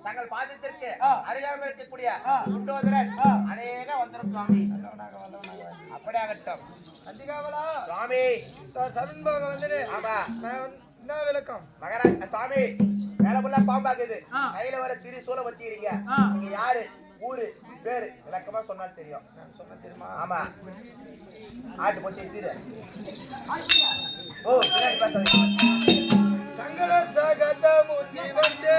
தங்கள் பாதத்திற்கு அருகாமல் இருக்கக்கூடிய குண்டோதரன் அநேக வந்தனம் சுவாமி. அப்படியாகட்டும் சுவாமி. சமன்பாக வந்து ஆமா என்ன விளக்கம் மகாராஜ் சுவாமி? வேலை புள்ள பாம்பாக்குது, கையில வர திரு சூழ வச்சுக்கிறீங்க. நீங்க யாரு, ஊரு பேரு விளக்கமா சொன்னாலும் தெரியும். சொன்ன தெரியுமா? ஆமா. ஆட்டு போட்டு தீரு. ஓ சங்கட சகத முத்தி வந்து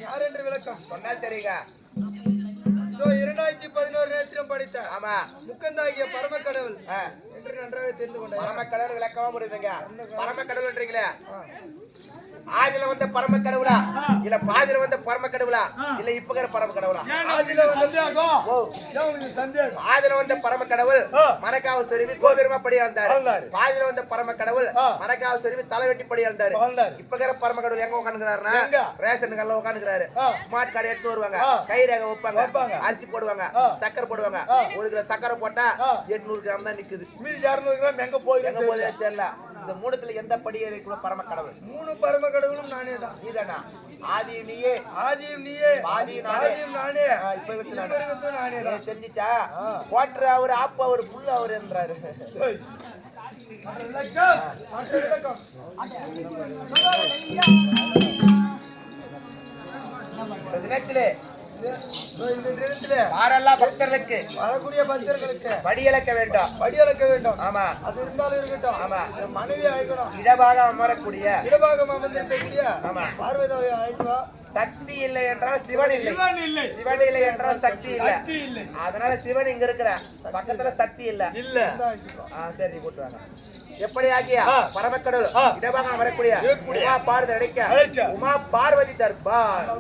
யார் என்று விளக்கம் சொன்னால் தெரியுங்க. 2011 நேரத்திலும் படித்த ஆமா முக்கந்தாகிய பரம கடவுள் என்று நன்றாக தெரிந்து கொண்டார். பரம கடவுள் விளக்கமா புரியுதுங்க. பரம கடவுள்ன்றீங்களே, ஆதில வந்த பரம கடவுளா இல்ல பாதில வந்த பரம கடவுளா இல்ல இப்பகிற பரம கடவுளா? ஆதில வந்த பரம கடவுள் மரக்காவு சொருவி கோபுரமா படி வந்தாரு. பாதில வந்த பரம கடவுள் மரக்காவு சொருவி தலை வெட்டி படி வந்தாரு. இப்பகிற பரம கடவுள் எங்க உட்காந்துக்கிறாருன்னா ரேஷன் கல்ல உட்காந்துக்கிறாரு. ஸ்மார்ட் கார்டு எடுத்து வருவாங்க, கை ரேகை வைப்பாங்க, அரிசி போடுவாங்க, சக்கரை போடுவாங்க. 1 கிலோ சக்கரை போட்டா 800 கிராம் தான் நிக்குது. 200 கிராம் எங்க போய் தெரியல. இந்த மூணுத்துல எந்த படியே கூட பரம கடவுள்? 3 பரம கடவுளும் நானே தான். நீதானா? ஆதியும் நீயே, ஆதியும் நீயே, ஆதியும் நானே, இப்ப நானே தான். செஞ்சிச்சா கோட்டர் அவரு, ஆப்பு அவரு, புல்லு அவரு என்றாரு. தினத்திலே யாரெல்லாம் பக்தர்களுக்கு வரக்கூடிய பக்தர்களுக்கு படி இழக்க வேண்டும், படி இழக்க வேண்டும். ஆமா அது இருந்தாலும் இருக்கட்டும். ஆமா மனைவி ஆயிக்கணும். இடபாக அமரக்கூடிய இடபாகம் அமர்ந்திருக்கக்கூடிய ஆமா பார்வதி ஆயிடுவா. சக்தி இல்லை என்றால் சிவன் இல்லை, சிவன் இல்லை என்றால் சக்தி இல்லை. அதனால சிவன் இங்க இருக்கிற பக்கத்துல சக்தி இல்ல. சரி கூட்டு வாங்க. எப்படி ஆகியா பரமக்கடவுள் இடபாக வரக்கூடிய உமா பார்வதி அழைக்க உமா பார்வதி தர்பார்.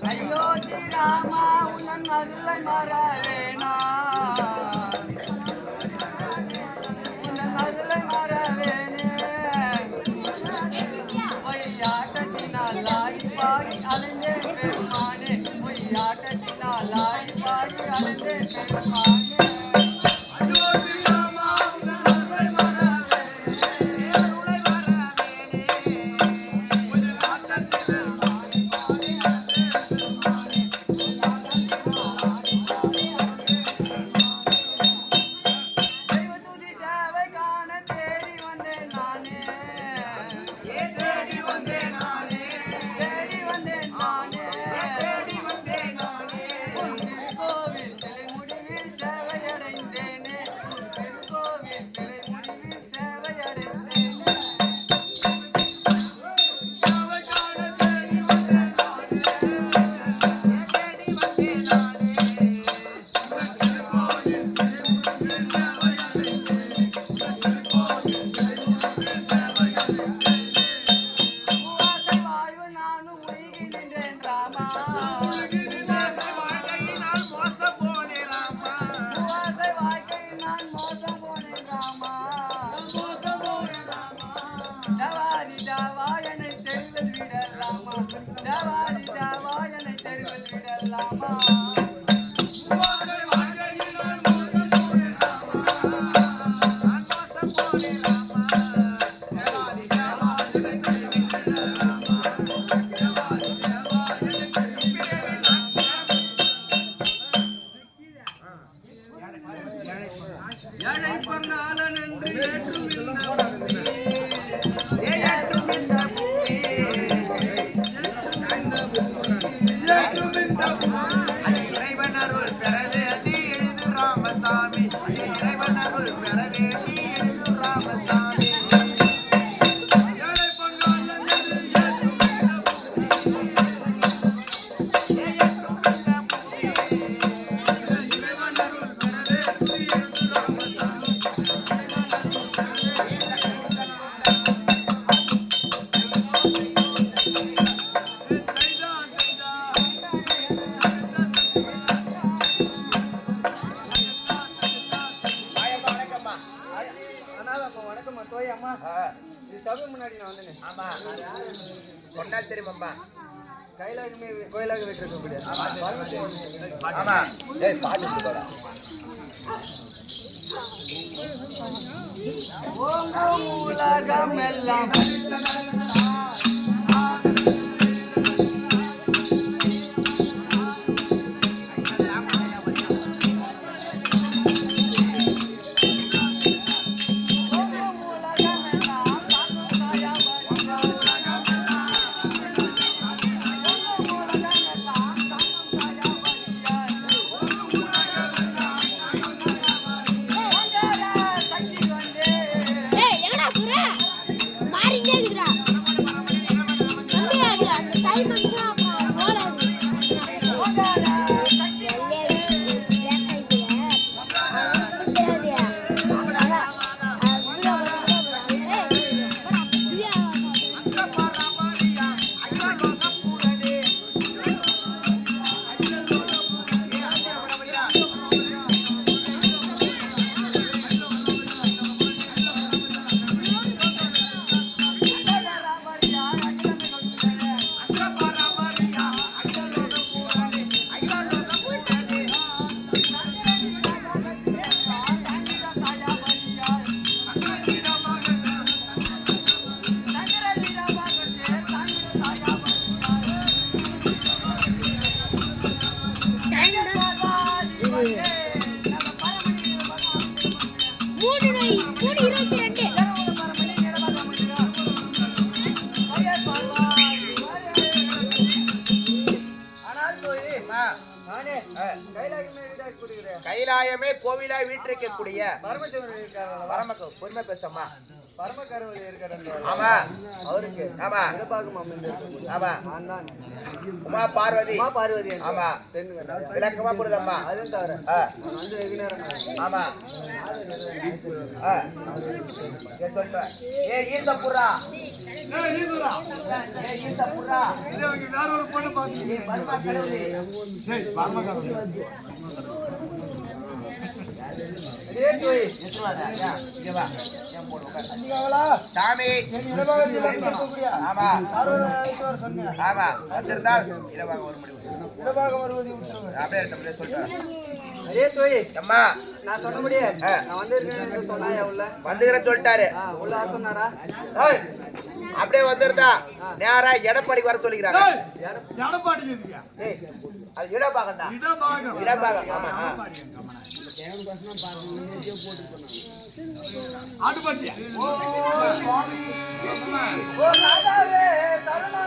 அயோத்தி ராமா உன் அருளை மறவேனா உன் அருளை மறவேனே பொய்யாட்டத்தினால் ஆடி பாடி அலைந்தேன் பெருமானே பொய்யாட்டத்தினால் ஆடி பாடி அலைந்தேன் பெருமானே சொன்னால் தெரியுமாம்பா கைலாகமே கோயிலாக வைத்திருக்கக்கூடிய ஆமா ஏய் பாட்டு போடா உலகம் எல்லாம் ஏய் எங்கடா புற மாறிட்டே இருக்குடா கைலாயமே கோவிலா வீட்டிருக்கக்கூடிய பரமசிவன் இருக்காரா? பரம பொறுமை பேசம்மா. பரமக்கரவழி இருக்காரு. ஆமா அவருக்கு ஆமா இடப்பாகம் அமைந்து ஆமா நான் தான் உமா பார்வதி உமா பார்வதி ஆமா விளக்கமா புரியுதம்மா. அதுவும் தவிர ஆ, நான் வந்து வெகு நேரம் ஆமா ஆ, சொல்றேன். ஏ ஈசப்புரா ஏ ஈசப்புரா ஏ பரம கடவுளே சாமி ஆமா ஆமா வந்திருந்தால் இரவாக ஒரு முடிவு அப்படியே சொல்றேன். அதே தோய் அம்மா நான் சொன்னபடியே நான் வந்து சொன்னாயா உள்ள வந்துகிற சொல்லிட்டாரு. உள்ள சொன்னாரா? ஏய், அப்படியே வந்திருந்தா நேரா எடப்பாடிக்கு வர சொல்லிக்கிறாங்க. ஏய், அது இடபாகம்டா. இடபாகம் ஆமா ஓ ராதாவே சரணா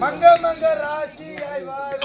மங்க மங்க ராசி ஆய்வாக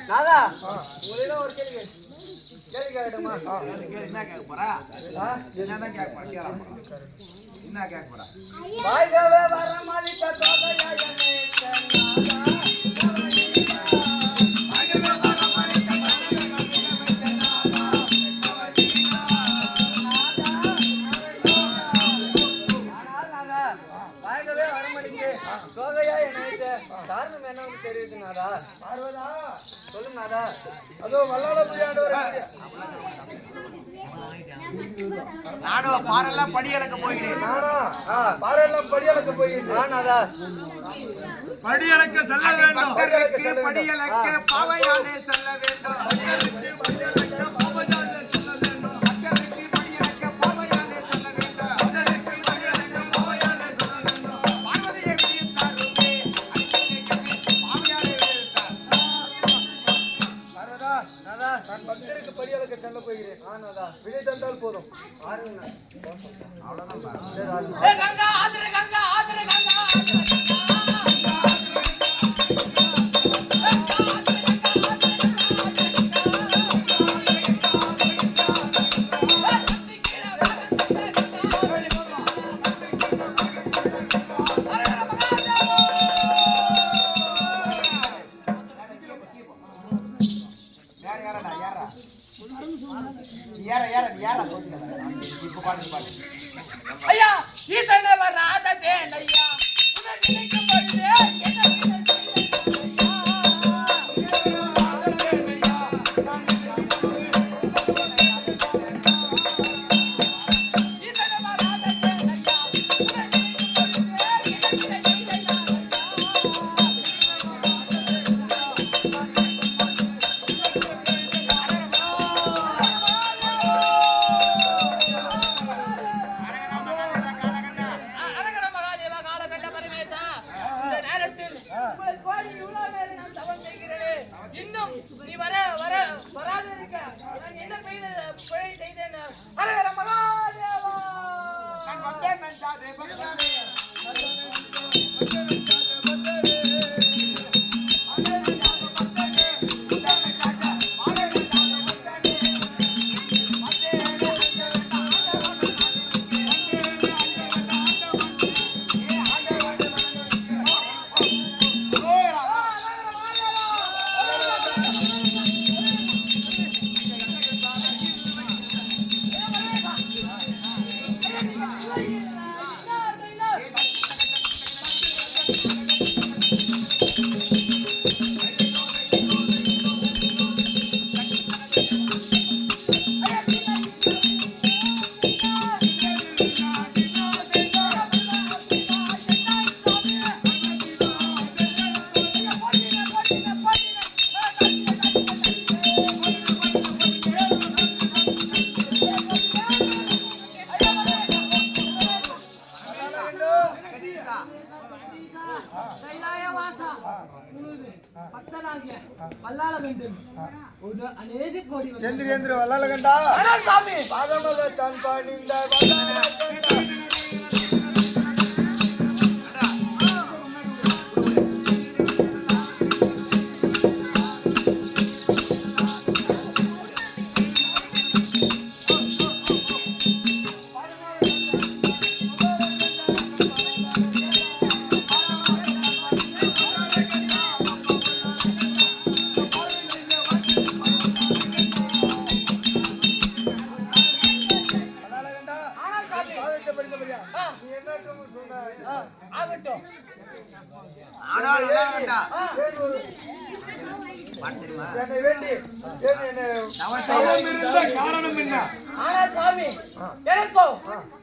நாதா உங்களெல்லாம் ஒரு கேள்வி கேட்கட்டுமா? என்ன கேட்க போறா? என்னதான் கேட்க போறா? கேளாம என்ன கேட்க போறா? வாய்கவே வரமளித்த தோகையா காரணம் என்ன தெரியுதுனாதா? சொல்லுங்கநாதா. அதோ வல்லாள புரியாண்டவர் நானும் பாரெல்லாம் படி அளக்க போகிறேன். பாரெல்லாம் படி அளக்க போகிறேன். படி அளக்க செல்ல வேண்டும். பக்தர்களுக்கு படி அளக்க பாவையாலே செல்ல வேண்டும். நான் பக்தருக்கு படி அளக்க செல்ல போகிறேன். விடை தந்தால் போதும். ஐயா ஈசனை வராத தேனையா உடல் நினைக்கும் பொழுதே இருக்க நான் என்ன பிழை செய்தேன்? ஹரஹர மகாதேவா. நான் வந்தேன் நஞ்சாதே பக்தனே. చంద్రేంద్ర వల్లాలగంట పాదమల చంపానింద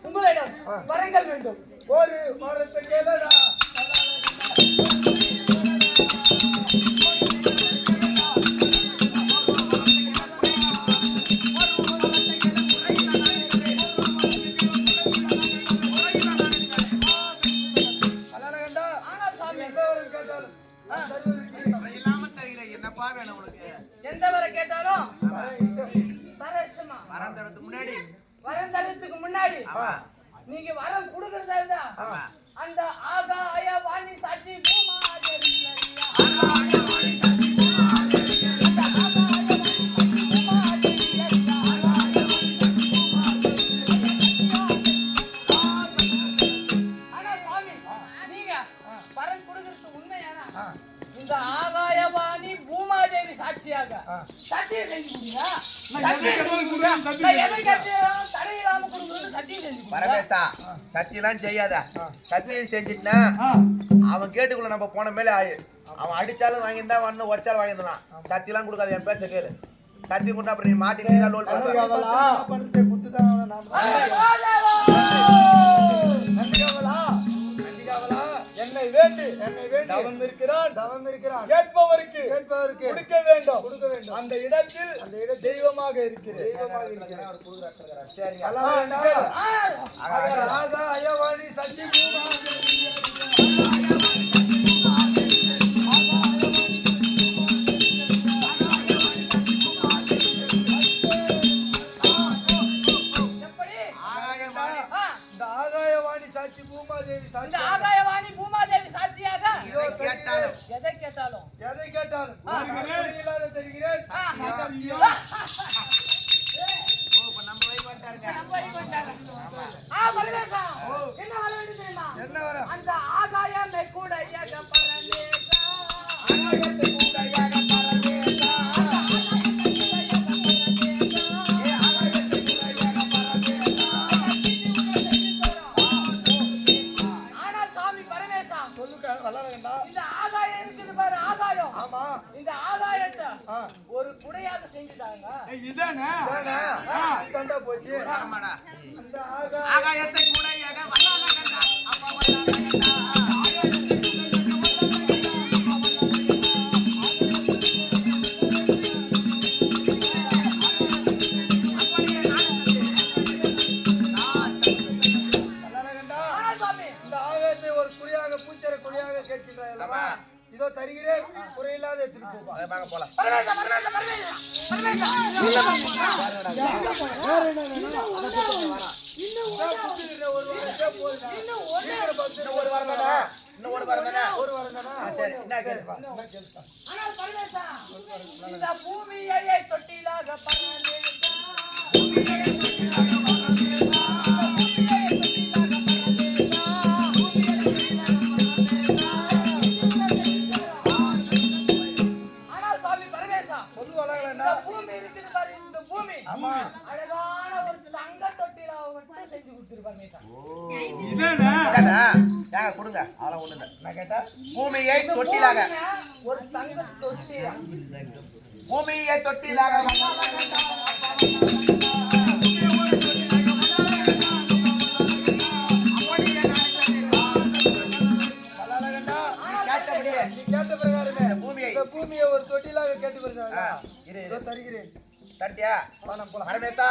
உங்களிடம் வரங்கள் வேண்டும். ஒரு மரத்தை கேளடா என்னப்பா வேணும் உனக்கு? எந்த வர கேட்டாலும் வர இஷ்டமா? வரம் தரத்துக்கு முன்னாடி வரம் தரத்துக்கு முன்னாடி நீங்க வரம் கொடுக்கறதா இருந்தா அந்த ஆகாய வாணி சாட்சி பூமாதேவி இந்த ஆகாயவாணி பூமாதேவி சாட்சியாக சத்தியம் செஞ்சு பரமேசா சத்தியெல்லாம் செய்யாத. சத்தியம் செஞ்சிட்டுனா அவன் கேட்டுக்குள்ள நம்ம போன மேல அவன் அடிச்சாலும் வாங்கியிருந்தா வந்து உடச்சாலும் வாங்கியிருந்தான். சத்தியெல்லாம் கொடுக்காது. என் பேச்ச கேளு. சத்தியம் கொடுத்தா அப்புறம் நீ மாட்டினா லோல் என்னை வேண்டி தவம் இருக்கிறான் கேட்பவருக்கு கொடுக்க வேண்டும். அந்த இடத்தில் தெய்வமாக இருக்கிறேன். ஆகாயவாணி சச்சி பூமாதேவி சாட்சியாக எதை கேட்டாலும் தெரிகிறேன். என்ன வர அந்த ஆகாயமே கூட இந்த ஆகாயம் இருக்குது பாரு, ஆகாயம். இந்த ஆகாயத்தை ஒரு குடையாக செஞ்சுட்டாங்க. போச்சு ஆகாயத்தை கூடையாக வல்லாலகண்டா அப்பா வல்லாலகண்டா இதோ தருகிறேன் குறையில்லாத எடுத்துட்டு போப்பா வாங்க போலாம். பரமேசா பரமேசா பரமேசா பரமேசா இன்னும் ஒரு வாரத்தே போதுடா இன்னும் ஒண்ணே இன்னும் ஒரு வாரம் தானே? இன்னும் ஒரு வாரம் தானே? ஒரு வாரம் தானா சரி, என்ன கேளுப்பா. ஆனால் பரமேசா இந்த பூமியை தொட்டிலாக பரமேசா ஆனால் சுவாமி பரமேசா சொல்லுவாங்களா இந்த பூமி இருக்குது பாரு இந்த பூமி ஆமா அழகான ஒரு தங்க தொட்டில மட்டும் செஞ்சு கொடுத்துரு பரமேசா என்னடா இந்தாடா, ஏங்க கொடுங்க. அதெல்லாம் ஒண்ணும் இல்ல. நான் கேட்டா பூமியை தொட்டிலாக ஒரு தங்க தொட்டில பூமியை தொட்டிலாக கேட்டபடியே நீ கேட்ட பிரகாரமே பூமியை இந்த பூமியை ஒரு தொட்டிலாக கேட்டு ஆ, வருகிறாங்க இரு இதோ இரு. தருகிறேன் தட்டியா பணம் போலாம் பரமேசா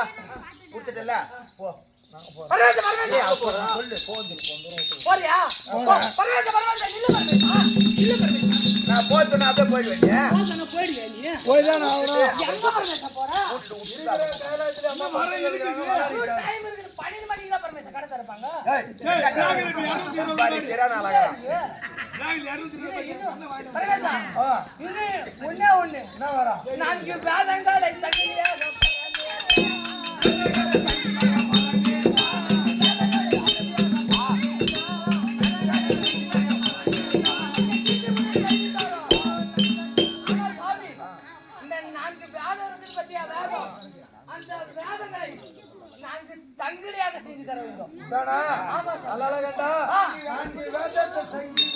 கொடுத்துட்டல போ. பரமேசா பரமேசா சொல்லு போந்து போறியா பரமேசா பரமேசா நில்லு பரமேசா நில்லு பரமேசா நான் போச்சுன்னா அப்படியே போயிடுவேன். போசன போயிடுவே நீ போய்தான் ஆகணும் எங்க பரமேசா போற கைலாயத்துல அம்மா மரம் இருக்கிறாங்க டைம் இருக்கு 12 மணிக்கு தான் பரமேசா கடை திறப்பாங்க சரியான ஆளாகிறான். பரமேசா இன்னும் ஒண்ணே ஒண்ணு என்ன வரா நான்கு வேதங்களை சங்கிலியாக இந்த நான்கு வேதம் இருக்குது பத்தியா வேதம் அந்த வேதங்களை நான்கு சங்கிலியாக செஞ்சு தர வேண்டும் தானா ஆமா சார் அல்லால கேட்டா ஆ. நான் வேதத்தை சங்கி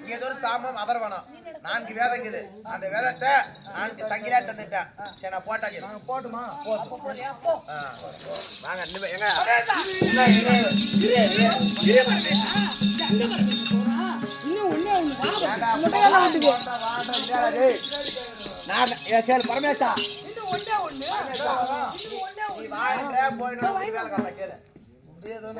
ஏதோ ஒரு சாமம் அதர்வனம் 4 வேதம் இருக்குது. அந்த வேதத்தை 4 சங்கிலியா தந்துட்டேன். சரி நான் போட்டாச்சு. நாங்க போட்டுமா அப்போ போறியா போ வாங்க இனிமே எங்க பரமேசா இன்னும் ஒண்ணே ஒண்ணு நான் சரி பரமேசா இன்னும் ஒண்ணே ஒண்ணு இன்னும் ஒண்ணே நீ ஒண்ணு வாங்கிட்டே போயிடணும் வேலை காரணம் கேளு.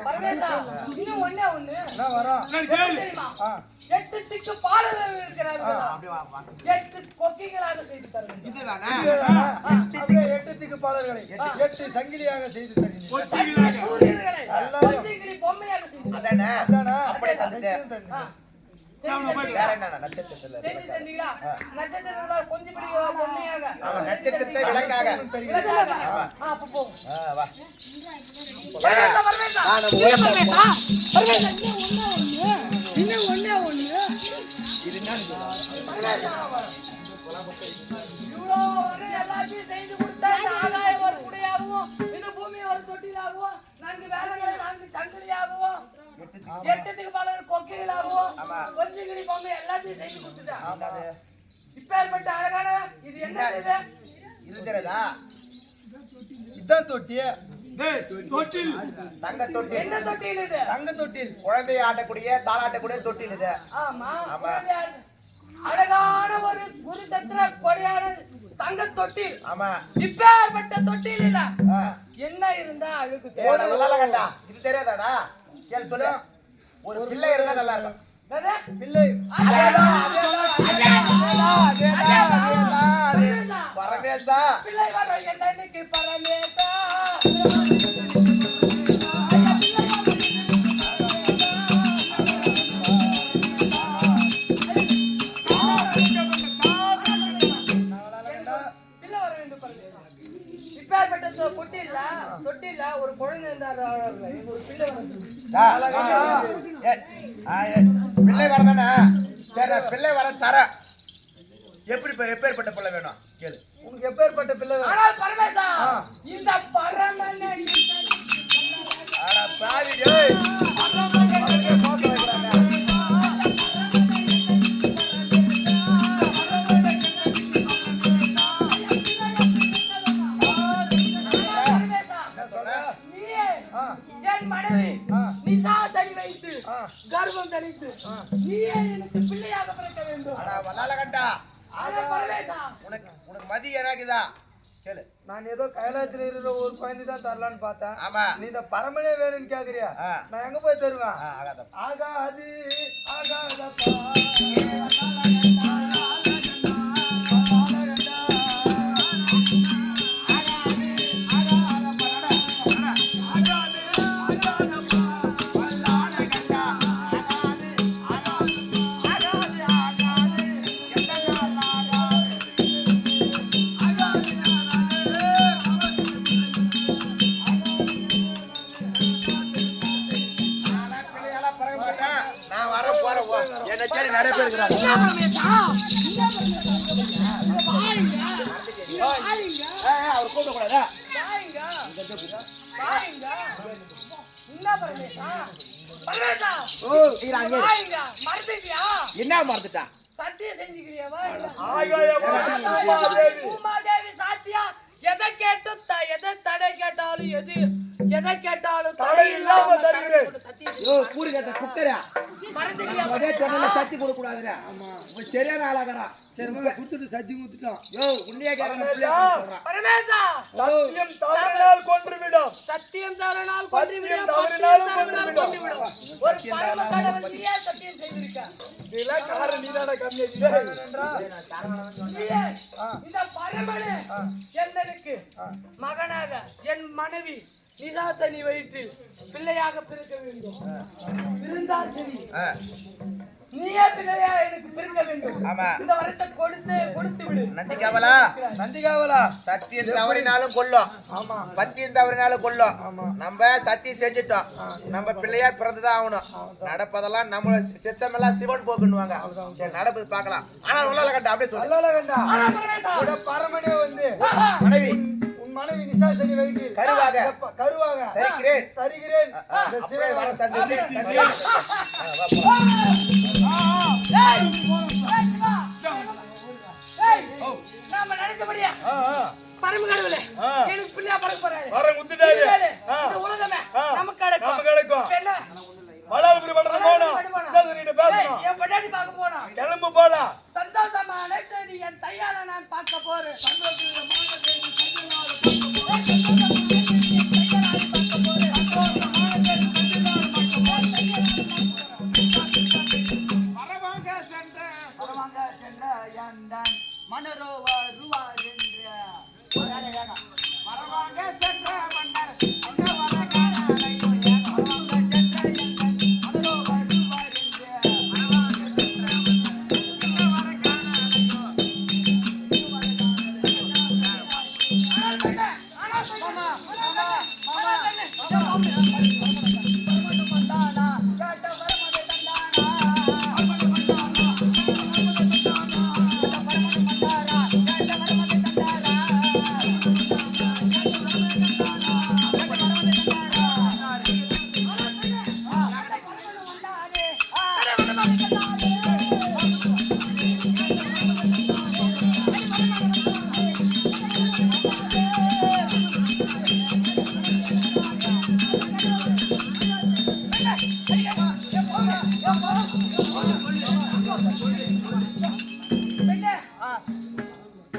பரமேசா இன்னும் ஒண்ணே ஒண்ணு என்ன வரா தெரியுமா ஆ 8 திக்கு பாடல்கள் இருக்கிறார்கள் அப்படியே வா வா. 8 கொக்கிகளாக செய்து தர வேண்டும் இதுதானே அப்படியே 8 திக்குப்பாளர்களை 8 சங்கிலியாக செய்து தருகிறேன் சந்திர சூரியர்களை கொஞ்சிகிரி பொம்மையாக செய்து தர அதானே அதானா அப்படியே தந்துட்டேன். வேற வேண்டும். என்ன நட்சத்திரத்துல செய்து தந்தீங்களா நட்சத்திரங்களா கொஞ்சம் பிடி பொம்மையாக ஆமா நட்சத்திரத்தை விளக்காக விளக்காக. அப்ப போகும் வா பரமேசா பரமேசா ஆ, நம்ம ஊரை பரமேசா பரமேசா இன்னும் ஒண்ணே ஒண்ணு இது என்ன இவ்வளோ ஒரு எல்லாத்தையும் செய்து கொடுத்தா இந்த ஆகாயம் ஒரு குடையாகவும் இந்த பூமி ஒரு தொட்டிலாகவும் 4 வேலைகளை 4 சங்கிலியாகவும் 8 திக்குபாலர் கொக்கிகளாகவும் கொஞ்சிகிரி பொம்மை எல்லாத்தையும் செய்து கொடுத்துட்டா இப்பேற்பட்ட அழகான இது என்ன இது இது தெரியுதா இதான் தொட்டிய டேய் தொட்டில் தங்க தொட்டில் என்ன தொட்டில் இது தங்க தொட்டில் குழந்தையை ஆட்டக்கூடிய தாளாட்டக்கூடிய தொட்டில் இது ஆமா அழகான ஒரு குரு சத்திர கொடியான தங்க தொட்டில் ஆமா இப்பேற்பட்ட தொட்டில் இல்ல ஆ. என்ன இருந்தா அழுக்கு ஏய், நான் நல்லா கண்டா இது தெரியாதாடா கேள் சொல்லு ஒரு பிள்ளை இருந்தா நல்லா இருக்கும் பிள்ளை பரமேசா பிள்ளை வர என்னன்னைக்கு பரமேசா பிள்ளை வர வேண்டும் பரமேசா இப்பேற்பட்ட தொட்டில்ல ஒரு குழந்தை இருந்தார் ஒரு பிள்ளை வந்து பிள்ளை வரதானே சரி நான் பிள்ளை வர தர எப்படி எப்பேற்பட்ட பிள்ளை வேணும் கேளு உனக்கு எப்பேற்பட்ட பிள்ளை வேணும்? ஆனால் பரமேசா இந்த பரமனை ஆனா பாவி டேய் என் மனைவி நிசா சரி வைத்து கர்ப்பம் தரித்து நீயே எனக்கு பிள்ளையாக பிறக்க வேண்டும். அடா வல்லால கண்டா ஆக பரமேசா உனக்கு மதி எனக்குதா கேளு. நான் ஏதோ கைலாயத்துல இருக்கிற ஒரு குழந்தை தான் தரலான்னு பார்த்தேன். ஆமா நீ இந்த பரமனே வேணும்னு கேக்குறியா? ஆ. நான் எங்க போய் தருவேன்? ஆகாத ஆகாது ஆகாதப்பா நான் வர போறேன். என்ன சரி நிறைய பேர் இருக்கிறாங்க. என்ன பரமேசா வாங்க அவர் கூப்பிட கூடாதா? என்ன பரமேசா பரமேசா அங்கே வாங்க மறந்துட்டியா? என்ன மறந்துட்டா? சத்தியம் செஞ்சுக்கிறியாவா? ஆகாய பூமாதேவி சாட்சியா எதை கேட்டு எதை தடை கேட்டாலும் எதை கேட்டாலும் தடை இல்லாம தருகிறேன். கூறு கேட்ட குக்கரா மறந்துட்டியா? அதே சொன்னல சத்தி கொடுக்க கூடாதுடா. ஆமா உன் சரியான ஆளாகறா. சரி மக குடுத்துட்டு சத்தி குடுத்துட்டான். யோ உன்னையே கேக்குறேன் சொல்றா. பரமேசா சத்தியம் தவறினால் கொன்றுவிடும். சத்தியம் தவறினால் கொன்றுவிடும். தவறினால் தவறினால் கொன்றுவிடும். ஒரு பரம கடவுள் நீயே சத்தியம் செய்திருக்க. இதெல்லாம் காரணம் நீதான கம்மியாச்சு. நீயே இந்த பரமனே என்னனுக்கு மகனாக என் மனைவி நிசாசனி வயிற்றில் பிள்ளையாக பிறக்க வேண்டும். இருந்தால் சரி நீயே பிள்ளையா எனக்கு பிறக்க வேண்டும். ஆமா. இந்த வரத்தை கொடுத்து விடு. நந்திகாவலா நந்திகாவலா சத்தியம் தவறினாலும் கொல்லும். ஆமா பத்தியம் தவறினாலும் கொல்லும். நம்ம சத்தியம் செஞ்சுட்டோம். நம்ம பிள்ளையா பிறந்துதான் ஆகணும். நடப்பதெல்லாம் நம்ம சித்தமெல்லாம் சிவன் போக்குன்னுவாங்க. சரி நடப்பது பார்க்கலாம். ஆனா உள்ளால கட்ட அப்படியே சொல்லு. அல்லல கண்டா ஆனா பரமேசா உட பரமனே வந்து மனைவி உன் மனைவி நிசாசனி வயிற்றில் கருவாக கருவாக தரிக்கிறேன். தருகிறேன். இந்த அப்படியே சிவன் வர தந்து ஏய், ஏய், நாம நினைச்சபடியா பரம கடவுளே எனக்கு பிள்ளையா பிறக்க போறாரு. வர குத்துட்டாரு. இனிமேலு இந்த உலகமே நமக்கு கிடைக்கும். இப்ப என்ன? மலாபுரி பண்றது போனோம். சதுரிட்ட ஏய், பேசணும். என் பொண்டாட்டி பார்க்க போனா கிளம்பு போலாம். சந்தோஷமான செய்தி என் தையால நான் பார்க்க போறேன். மனரோ வருவார் என்ற வரவாங்க சென்ற மன்னர்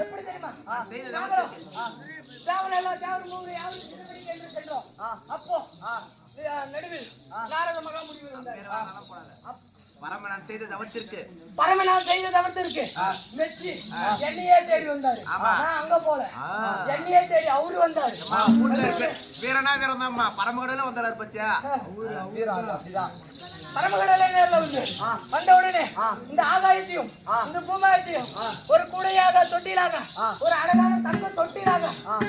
எப்படி தெரியுமா? அப்போ நடுவில் நாரத மகாமுனிவர் வந்தார். பரமனான் செய்த தவத்திற்கு பரமனால் செய்த தவத்திற்கு மெச்சி என்னையே தேடி வந்தாரு. நான் அங்க போல என்னையே தேடி அவரு வந்தாரு. வீரனா வீரந்தாம்மா பரமகடல வந்தாரு பத்தியா. பரமகடலே நேர்ல வந்து வந்த உடனே இந்த ஆகாயத்தையும் இந்த பூமாயத்தையும் ஒரு கூடையாக தொட்டிலாக ஒரு அழகான தங்க தொட்டிலாக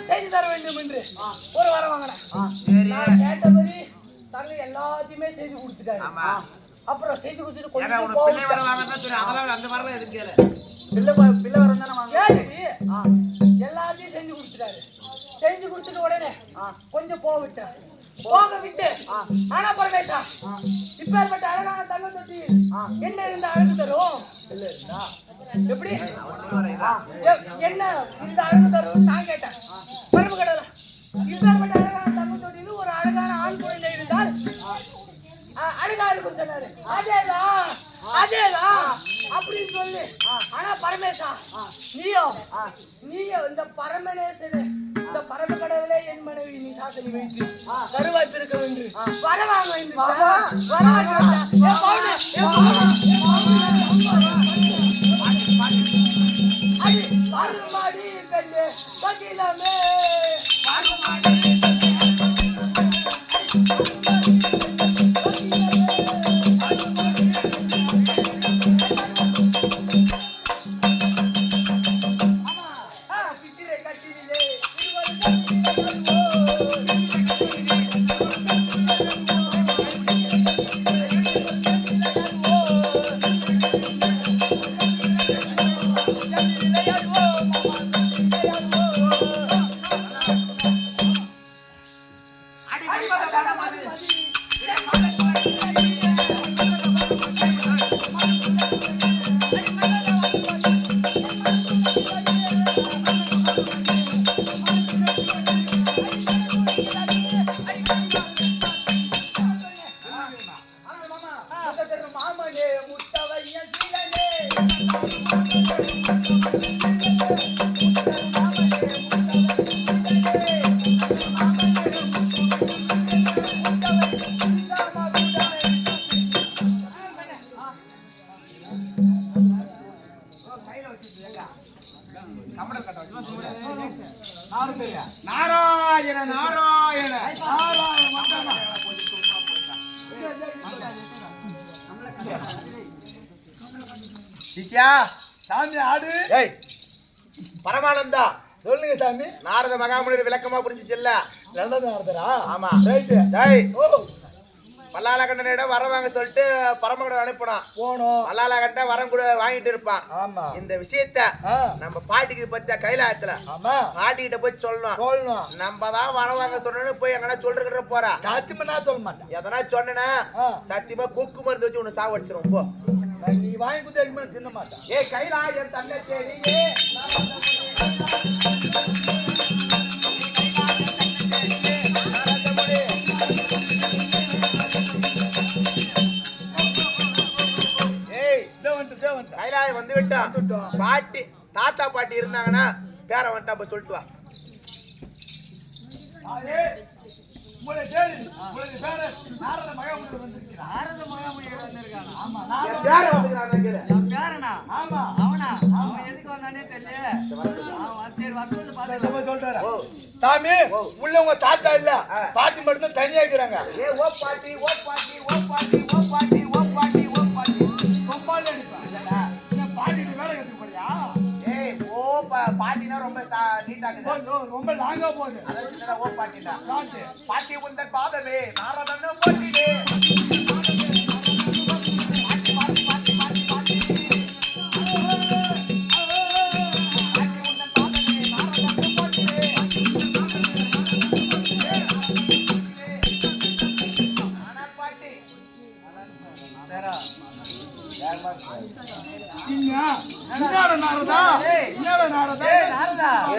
செய்து தர வேண்டும் என்று ஒரு வரம் வாங்கினேன். நான் கேட்டபடி தங்க எல்லாத்தையுமே செய்து கொடுத்துட்டாரு. அப்புறம் செய்து கொடுத்துட்டு கொஞ்சம் பிள்ளை வர வாங்கறதா சரி அதெல்லாம் அந்த வரல எதுக்கு கேளு. பிள்ளை வரம் தானே வாங்க. எல்லாத்தையும் செஞ்சு கொடுத்துட்டாரு. செஞ்சு கொடுத்துட்டு உடனே கொஞ்சம் போக விட்டு ஆனா பரமேசா இப்பேற்பட்ட அழகான தங்க தொட்டி என்ன இருந்த அழகு தரும் எப்படி என்ன இந்த அழகு தரும் நான் கேட்டேன். பரம கடவுளா இப்பேற்பட்ட அழகான தங்க தொட்டியில் ஒரு அழகான ஆண் குழந்தை இருந்தால் அழகா இருக்கும் சொன்னாரு. அதேதான் அதேதான் அப்படின்னு சொல்லி. ஆனா பரமேசா நீயோ இந்த பரமநேசனே இந்த பரம கடவுளே என் மனைவி நீ சாசனி வைத்து கருவாய் பிறக்க என்று வரவாங்க மாடி கண்டு பகிலமே மாமனே முத்தவைய நாராயண நாராயண சிஷ்யா சாமி ஆடு. ஏய் பரமானந்தா சொல்லுங்க சாமி. நாரத மகாமுனிவர் விளக்கமா புரிஞ்சுச்சுல்ல? நல்லது நடத்துறா. ஆமா. ரைட். டேய் ஓ வல்லாலகண்டனிடம் வரம் வாங்க சொல்லிட்டு பரமகடன் அனுப்பினான். போனோம். வல்லாலகண்டன் வரம் கூட வாங்கிட்டு இருப்பான். ஆமா. இந்த விஷயத்த நம்ம பாட்டிக்கு பத்தியா கைலாயத்துல ஆமா பாட்டிக்கிட்ட போய் சொல்லணும். நம்ம தான் வரம் வாங்க சொன்னு போய் எங்கன்னா சொல்ற போறா. சத்தியமா நான் சொல்ல மாட்டேன். எதனா சொன்னா சத்தியமா கொக்கு மருந்து வச்சு உன்னை சாவடிச்சிரும். போ நீ வாங்கி கொடுத்து தின்ன மாட்டேன். ஏ கைலாயம் தங்கச்சேரியே கைலாயம் வந்து விட்டான். பாட்டி தாத்தா பாட்டி இருந்தாங்கன்னா பேர வந்துட்டா போய் சொல்லிட்டு வா. சாமி உள்ள உங்க தாத்தா இல்ல பாட்டி மட்டும் தான் தனியா இருக்கிறாங்க. ஏ ஓ பாட்டி ஓ பாட்டி ஓ பாட்டி ஓ பாட்டி ஓ பாட்டி ஓ பாட்டி கொம்பால பாட்டிட்டு வேலை கத்து போறியா? ஏய் ஓ பாட்டினா ரொம்ப நீட்டா இருக்குது. ரொம்ப லாங்கா போகுது. அதான் சின்னதா ஓ பாட்டிடா. பாட்டி பாட்டி உந்தன் பாதமே நாரதன்னு போட்டிலே.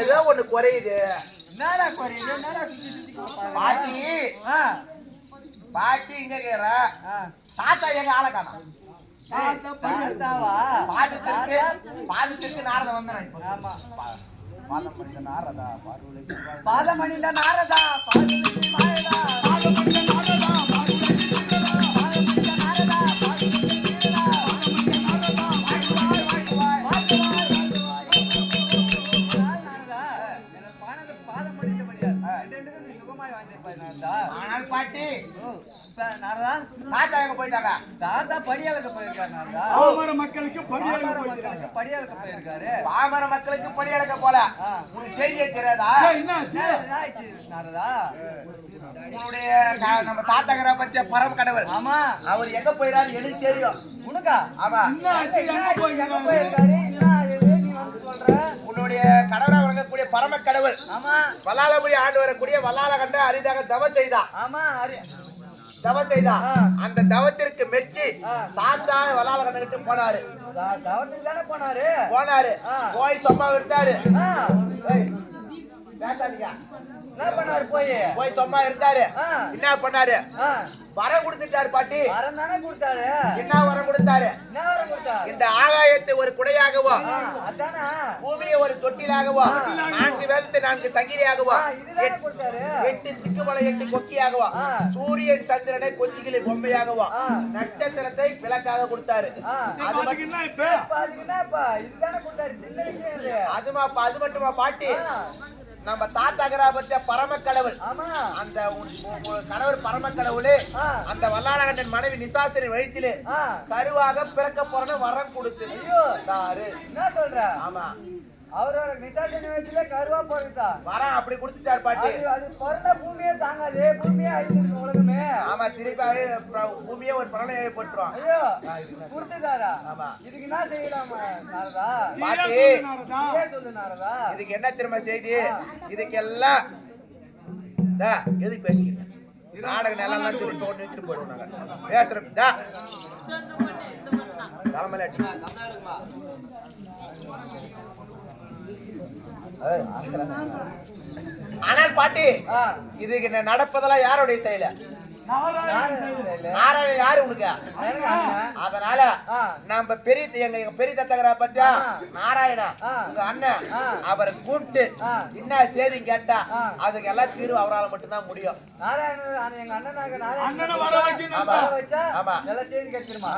ஏதோ ஒண்ணு குறையுது. பாட்டி பாட்டி இங்க கேற தாத்தா எங்க ஆள காணோம். பாதத்திற்கு நாரதா வந்தான். இப்ப பாதமணிந்த நாரதா ஆனால் பாட்டி நாரதா தாத்தா எங்க போயிட்டாங்க? தாத்தா படியாளுக்கு போயிருக்காரு. நாரதா பாமர மக்களுக்கு படியாளுக்கு போயிருக்காரு. பாமர மக்களுக்கு படி அளக்க போல. உனக்கு செய்தியே தெரியாதா? நாரதா உன்னுடைய நம்ம தாத்தாகர பத்திய பரம கடவுள். ஆமா அவர் எங்க போயிறாரு எனக்கு தெரியும். உனக்கா? ஆமா. போயிருக்காரு. உன்னுடைய கடவுளா வணங்கக்கூடிய பரம கடவுள். ஆமா. வல்லாலபுரி ஆண்டு வரக்கூடிய வல்லாலகண்ட அரிதாக தவம் செய்தான். ஆமா தவம் செய்தான். அந்த தவத்திற்கு மெச்சி தாத்தா வல்லாலகண்ட கிட்ட போனாரு. தவத்துக்கு தானே போனாரு. போய் சும்மா இருந்தாரு. பேசாதீங்க. என்ன பண்ணாரு போய் போய் சும்மா இருந்தாரு. ஆ. என்ன பண்ணாரு? ஆ, வரம் கொடுத்துட்டாரு பாட்டி. வரம் தானே கொடுத்தாரு. என்ன வரம் கொடுத்தாரு? என்ன வரம் கொடுத்தாரு? இந்த ஆகாயத்தை ஒரு குடையாகவோ, ஆ, அதானா பூமியை ஒரு தொட்டிலாகவோ, 4 வேதத்தை 4 சங்கிலியாகவோ, இதுதானே கொடுத்தாரு. 8 திக்குமலை 8 கொக்கியாகவோ, ஆ. சூரியன் சந்திரனை கொஞ்சிகளி பொம்மையாகவோ, ஆ. நட்சத்திரத்தை விளக்காக கொடுத்தாரு. ஆ, அது மட்டும் இப்ப அதுக்கு என்னப்பா இதுதானே கொடுத்தாரு. சின்ன விஷயம் இது. அது மட்டுமா பாட்டி? ஆ, நம்ம தாத்தாகரா பத்திய பரம கடவுள். ஆமா. அந்த கணவர் பரம கடவுளே ஆ. அந்த வல்லாளகண்டன் மனைவி நிசாசரி வயிற்றிலே ஆ, கருவாக பிறக்க போறன்னு வரம் கொடுத்து ஐயோ தாரு. என்ன சொல்ற? ஆமா, அவரோட நிசாசன வயசுல கருவா பிறகுதா. வரம் அப்படி கொடுத்துட்டாரு பாட்டி. அது பிறந்த பூமியே தாங்காது. பூமியே அழிஞ்சிருக்கு உலகமே. ஆமா, திருப்பி பூமியே ஒரு பிரளயம் ஏற்பட்டுரும். ஐயோ கொடுத்துட்டாரா? ஆமா. இதுக்கு என்ன செய்யலாம் நாரதா? பாட்டி, நீயே சொல்லு நாரதா. இதுக்கு என்ன திரும்ப செய்தி? இதுக்கெல்லாம் எதுக்கு பேசிக்கிறேன்? நாடக நிலம் சொல்லி இப்ப ஒண்ணு எடுத்துட்டு போயிடுவோம். நாங்க பேசுறோம். தலைமையில அடி. ஆனால் பாட்டி, ஆ, இதுக்கு நடப்பதெல்லாம் யாருடைய செயல? நாராயணன் யாரு உனக்கு? எனக்கு அண்ணன். அதனால ஆ. நம்ம எங்க பெரிய தத்தகரா பத்தியா நாராயணா ஆ. உங்க அண்ணன் ஆ. அவரை கூப்பிட்டு ஆ. என்ன செய்தி கேட்டா ஆ. அதுக்கு எல்லாம் தீர்வு அவரால் மட்டும்தான் முடியும். நாராயணன் எங்க அண்ணனாக அண்ணனை வர வைக்கணும். ஆமா. வர வச்சா ஆமா. எல்லாம் செய்தி கிடைச்சிருமா?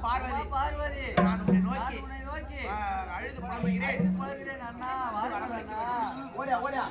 பார்வதி நான் உன்னை நோக்கி உன்னை நோக்கி அழுது புலம்புகிறேன். பழகிறேன் அண்ணா. வாருங்கள் அண்ணா. ஓடியா ஓடியா.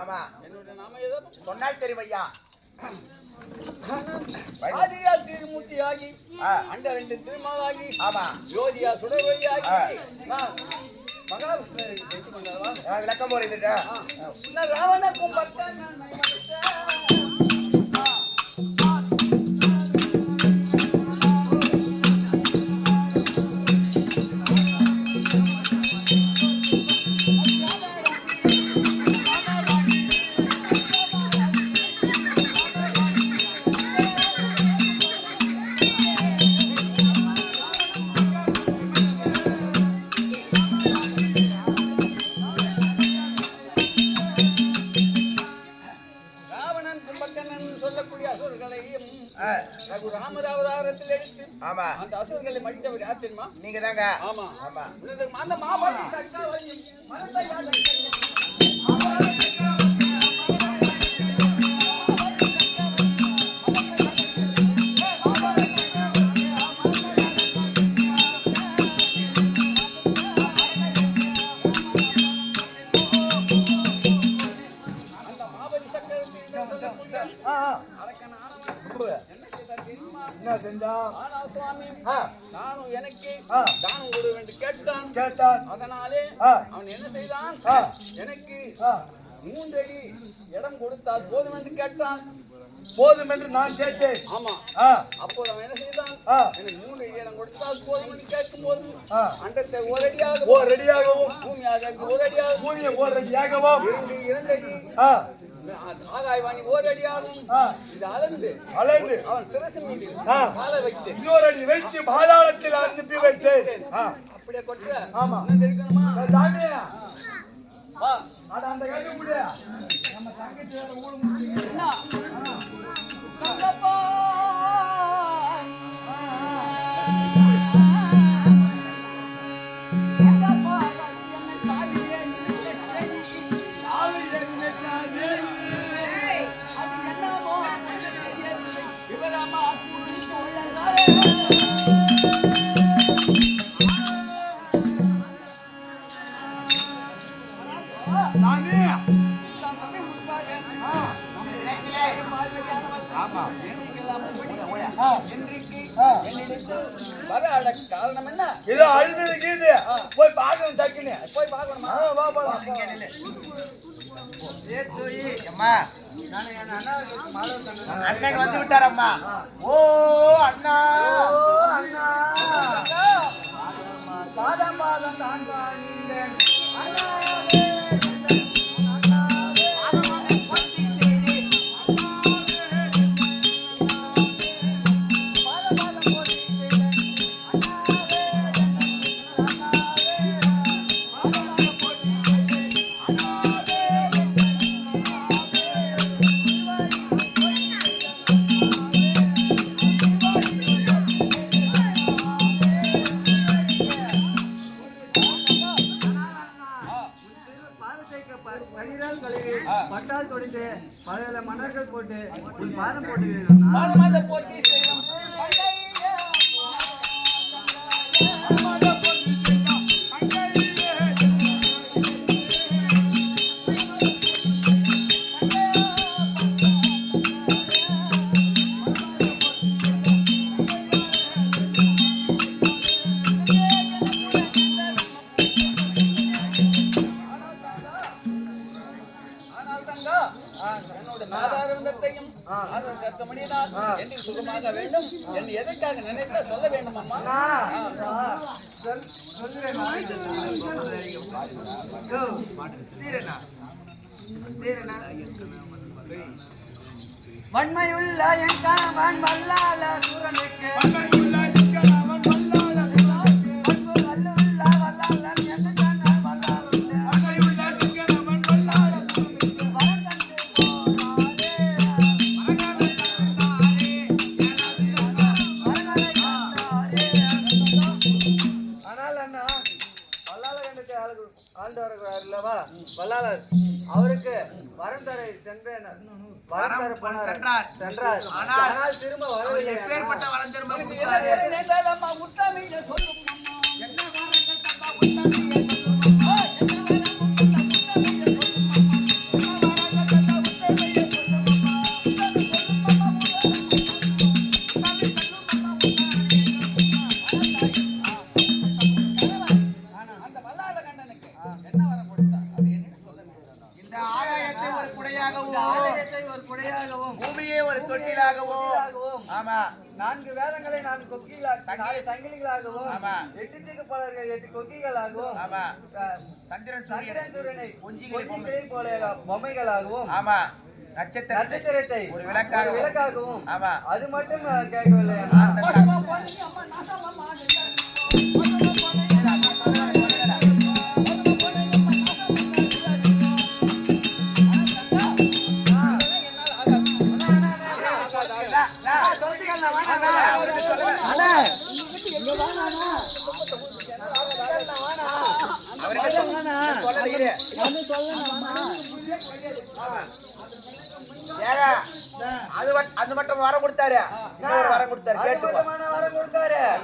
ஆமா என்னுடைய நாம ஏதோ சொன்னால் தெரியும் ஐயா. ஆதியா திருமூர்த்தியாகி அண்டரெண்டு திருமாலாகி ஆமா யோதியா சுடரொலியாகி நான் மகாவிஷ்ணுவை வைத்துக் கொண்டவா விளக்கம் போறீங்க. நான் ராவணக்கும் பக்தன் ராமதாவதாரத்தில் எடுத்து ஆமா அந்த அசுரர்களை மடித்தவர் யார் தெரியுமா? நீங்க தாங்க. ஆமா ஆமா அந்த மாபாடி சக்தி மனத்தை என்ன செஞ்சான்? நானும் எனக்கு தானம் கொடு என்று கேட்டான். அதனாலே அவன் என்ன செய்தான்? எனக்கு 3 அடி இடம் கொடுத்தால் போதும் என்று கேட்டான். போதும் என்று நான் கேட்டேன். ஆமா அப்போது அவன் என்ன செய்தான்? எனக்கு 3 அடி இடம் கொடுத்தால் போதும் என்று கேட்கும் போது அண்டத்தை ஓரடியாகவும் பூமியாக ஓரடியாகவும் 2 அடி ஆகாய்வாணி ஓரடியாகவும் இது அளந்து அவன் சிரசு மீது காலை வைத்து இன்னொரு அடி வைத்து பாதாளத்தில் அனுப்பி வைத்தேன். அப்படியே கொட்ட ஆமா இருக்கணுமா? தாண்டியா வா அந்த கேட்க முடியா நம்ம தங்கச்சி வேற ஊழ காரணம் என்ன? இதோ அழுது கீது போய் பார்க்கணும். தக்கினு போய் பார்க்கணுமா? அண்ணன் வந்து விட்டார் அம்மா. ஓ அண்ணா அண்ணா பாதம் தான் பட்டால் தொடித்து பல மன்னர்கள் போட்டு உன் பாதம் போட்டு மாதமாத போற்றி செய்யும் சுகமாக வேண்டும் என்று எதற்காக நினைத்த சொல்ல வேண்டும் அம்மா வன்மையுள்ள என் கணவன் வல்லால சூரனுக்கு வல்லாளர் அவருக்கு வரம் தர சென்றார். ஆனால் திரும்ப வரவில்லை. எப்பேற்பட்ட வரம் திரும்ப நான்கு வேதங்களை நான் சங்கிலிகளாகவும் 8 திக்குப்பாளர்கள் 8 கொக்கிகளாகவும் சந்திரன் சூரியனை கொஞ்சிகளை போல பொம்மைகளாகவும் நட்சத்திரத்தை ஒரு விளக்காகவும் அது மட்டும் கேட்கவில்லை. அது மட்டும் வரம் கொடுத்தாரு. வரம் கொடுத்தாரு.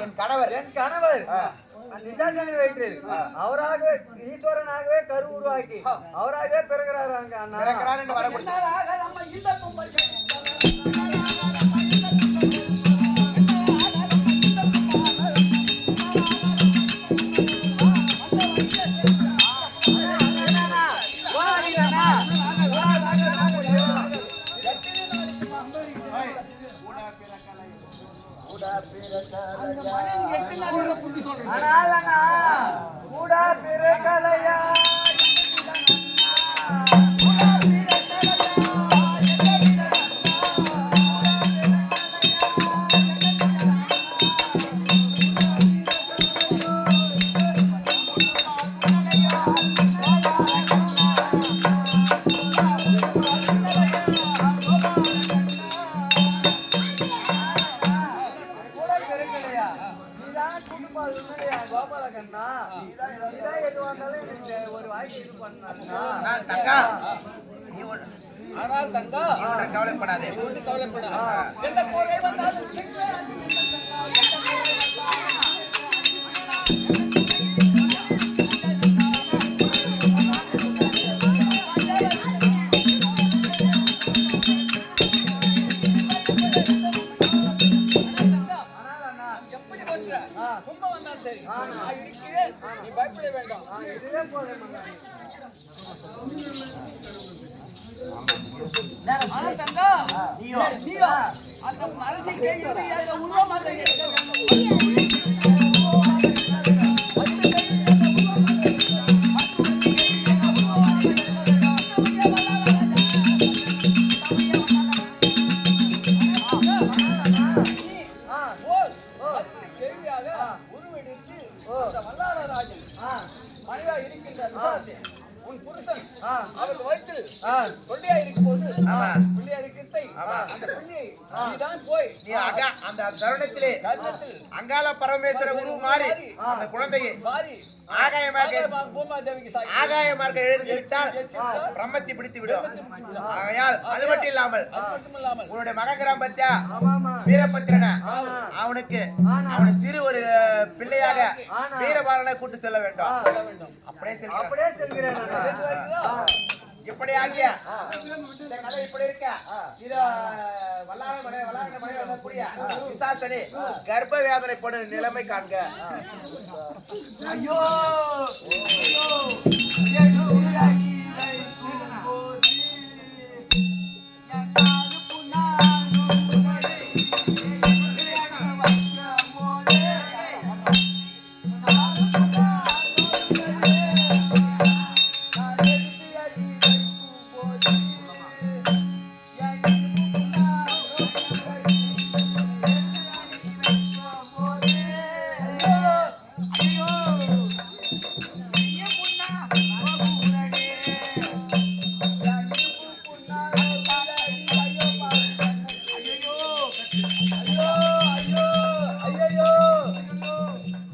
என் கணவர் நிசாசனை வைத்து அவராகவே ஈஸ்வரனாகவே கரு உருவாக்கி அவராகவே பிறகுறாரு. வரம் கொடுத்தாரு. கூட பிறக்கலையா ஒரு வாய்ப்பு இது பண்ணா ஆனால் தங்கா கவலைப்படாதே. நீ பயப்பட வேண்டாம். அந்த மனசை கேட்க உருவமாக உன் புருஷன் அவள் வயிற்றில் கொள்ளையா இருக்கும் போது இருக்கிறதை ஆமா. அந்த பிள்ளையை நீதான் போய் நீ அந்த தருணத்திலே கர்ணத்தில் அங்காள பரமேஸ்வர உருவு மாறி அந்த குழந்தையை மாறி ஆகாயமாக பூமாதேவிக்கு சாய் ஆகாயமாக எழுந்து விட்டால் பிரம்மத்தை பிடித்து விடும். ஆகையால் அது மட்டும் இல்லாமல் மட்டுமில்லாமல் உன்னுடைய மகன் கிராமத்தியா ஆமாமா வீரபத்திரன அவனுக்கு அவனை சிறு ஒரு பிள்ளையாக வீரபாலனை கூட்டு செல்ல வேண்டும். அப்படியே செல்கிறான். அப்படியே செல்கிறேன் நான். இப்படி ஆகிய இந்த கதை இப்படி இருக்க இது வல்லார மனை வரக்கூடிய பிசாசனே கர்ப்ப வேதனை படும் நிலைமை காண்க. ஐயோ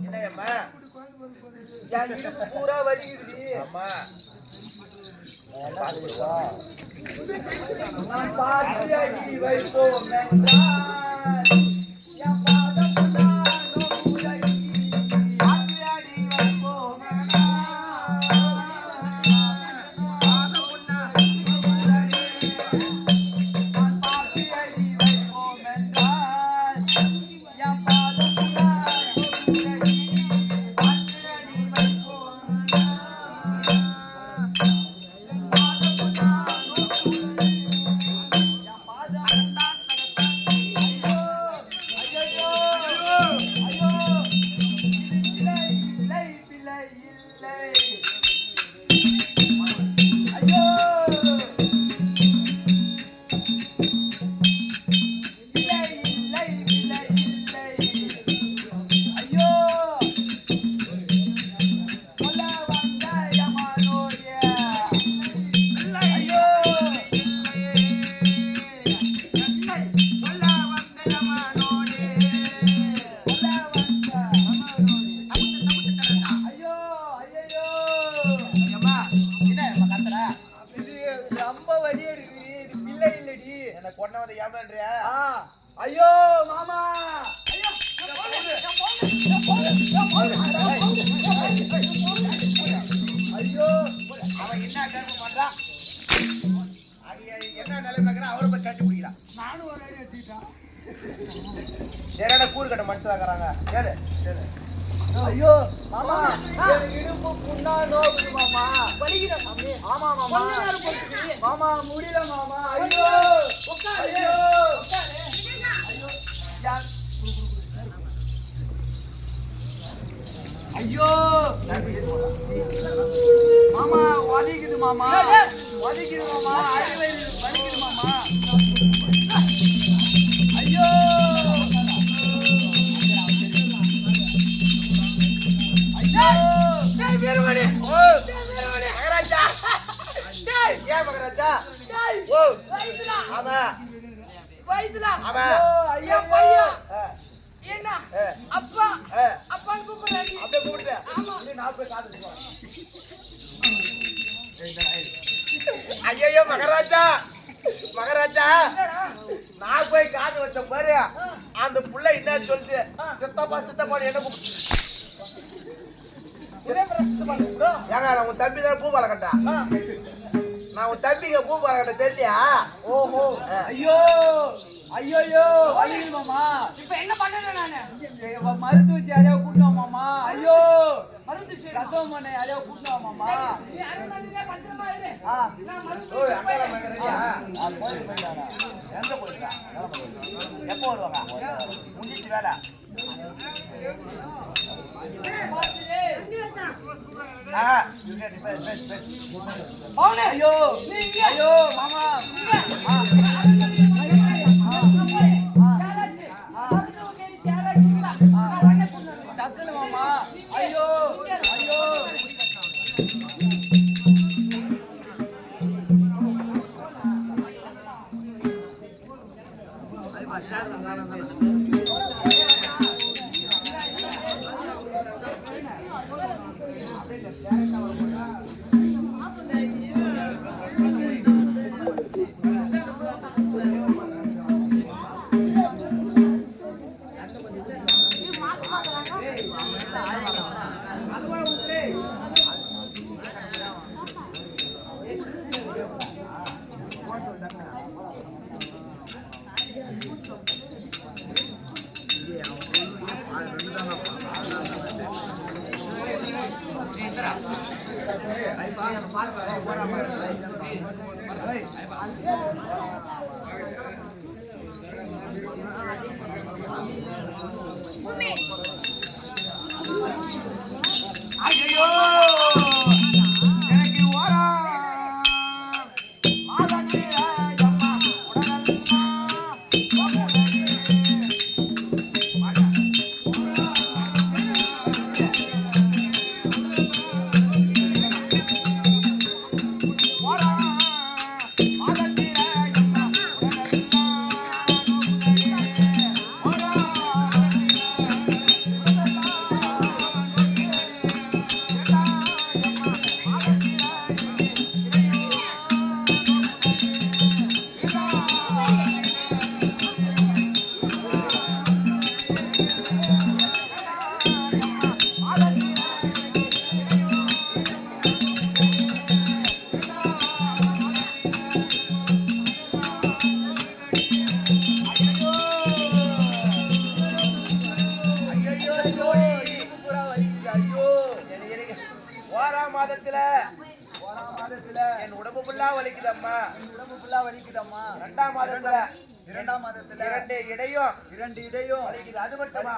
என்னம்மா பூரா வலிக்குது. அம்மா பாதி அடி வைப்போம் என்றால் என் பாதம் நானோ உலகி. பாதி அடி வைப்போம் என்றால் பாதம் நானோ உலகி. பாதி அடி வைப்போம் என்றால் என் பாதம் நானோ உலகி. பாதி அடி வைப்போம் என்றால் கொண்டவன் ஏமான்றியா? ஐயோ மாமா ஐயோ அவன் என்ன கேட்க மாட்டான். என்ன நிலைமைக்கிறான் அவரை போய் கட்டி பிடிக்கிறான். நானும் ஒரு அடி எடுத்துக்கிட்டான். சரியான கூறு கட்ட மனுஷனாக்குறாங்க. கேளு கேளு. ஐயோ மாமா என் இடுப்பு புண்ணா நோக்குது மாமா. வலிக்கிற சாமி ஆமா மாமா கொஞ்ச நேரம் பொறுத்து மாமா முடியல மாமா. ஐயோ உட்காரு ஐயோ உட்காரு ஐயோ மாமா வலிக்குது மாமா. வலிக்குது மாமா. அடிவயிறு வலிக்குது மாமா. ஐயோ டேய் வீரமணி ஓ மகராஜா. டேய் ஏன் மகராஜா? டேய் ஓ வயித்துடா ஆமா வயித்துடா ஆமா. ஐயோ என் பையன் ஆ, என்ன ஆ, அப்பா ஆ. அப்பான்னு கூப்பிடுறாங்க அப்படியே கூப்பிட்டு ஆமா. நான் போய் காத்து ஐயோ மகராஜா மகராஜா நான் போய் காது வச்ச பாரு அந்த புள்ள என்ன சொல்லுது சித்தப்பா சித்தப்பா என்ன கூப்பிட்டு ஒரே பிரச்சனை பண்ணு bro ஏங்க நான் உன் தம்பி தான் பூபால கட்டா நான் உன் தம்பிங்க பூபால கட்ட தெரியலையா? ஓஹோ ஐயோ ஐயோ வலிக்குது மாமா. இப்போ என்ன பண்ணேன் நானு மருத்துவ வச்சு யாரையாவது கூட்டணும் மாமா. ஐயோ மருந்து சரி கசவம் பண்ண யாரையாவது கூட்டணும் மாமா. நீ அரை மணி நேரம் பத்திரமா இரு ஆ நான் மருந்து ஓய் அங்கல போயிடுறேன். மகராஜா கோயில் போயிட்டாரா? எங்க போயிட்டா? எப்போ வருவாங்க? முடிஞ்சிச்சு வேலை. பாத்துரு. ஆ you get it, best. அவனே ஐயோ நீ இங்க. ஐயோ மாமா. டக்குனு மாமா. ஐயோ ஐயோ ஐயோ எனக்கு ஓரா மாதத்தில அம்மா என் உடம்பு ஃபுல்லா வலிக்குதம்மா. இரண்டாம் மாதத்துல இரண்டு இடையும் வலிக்குது. அது மட்டுமா?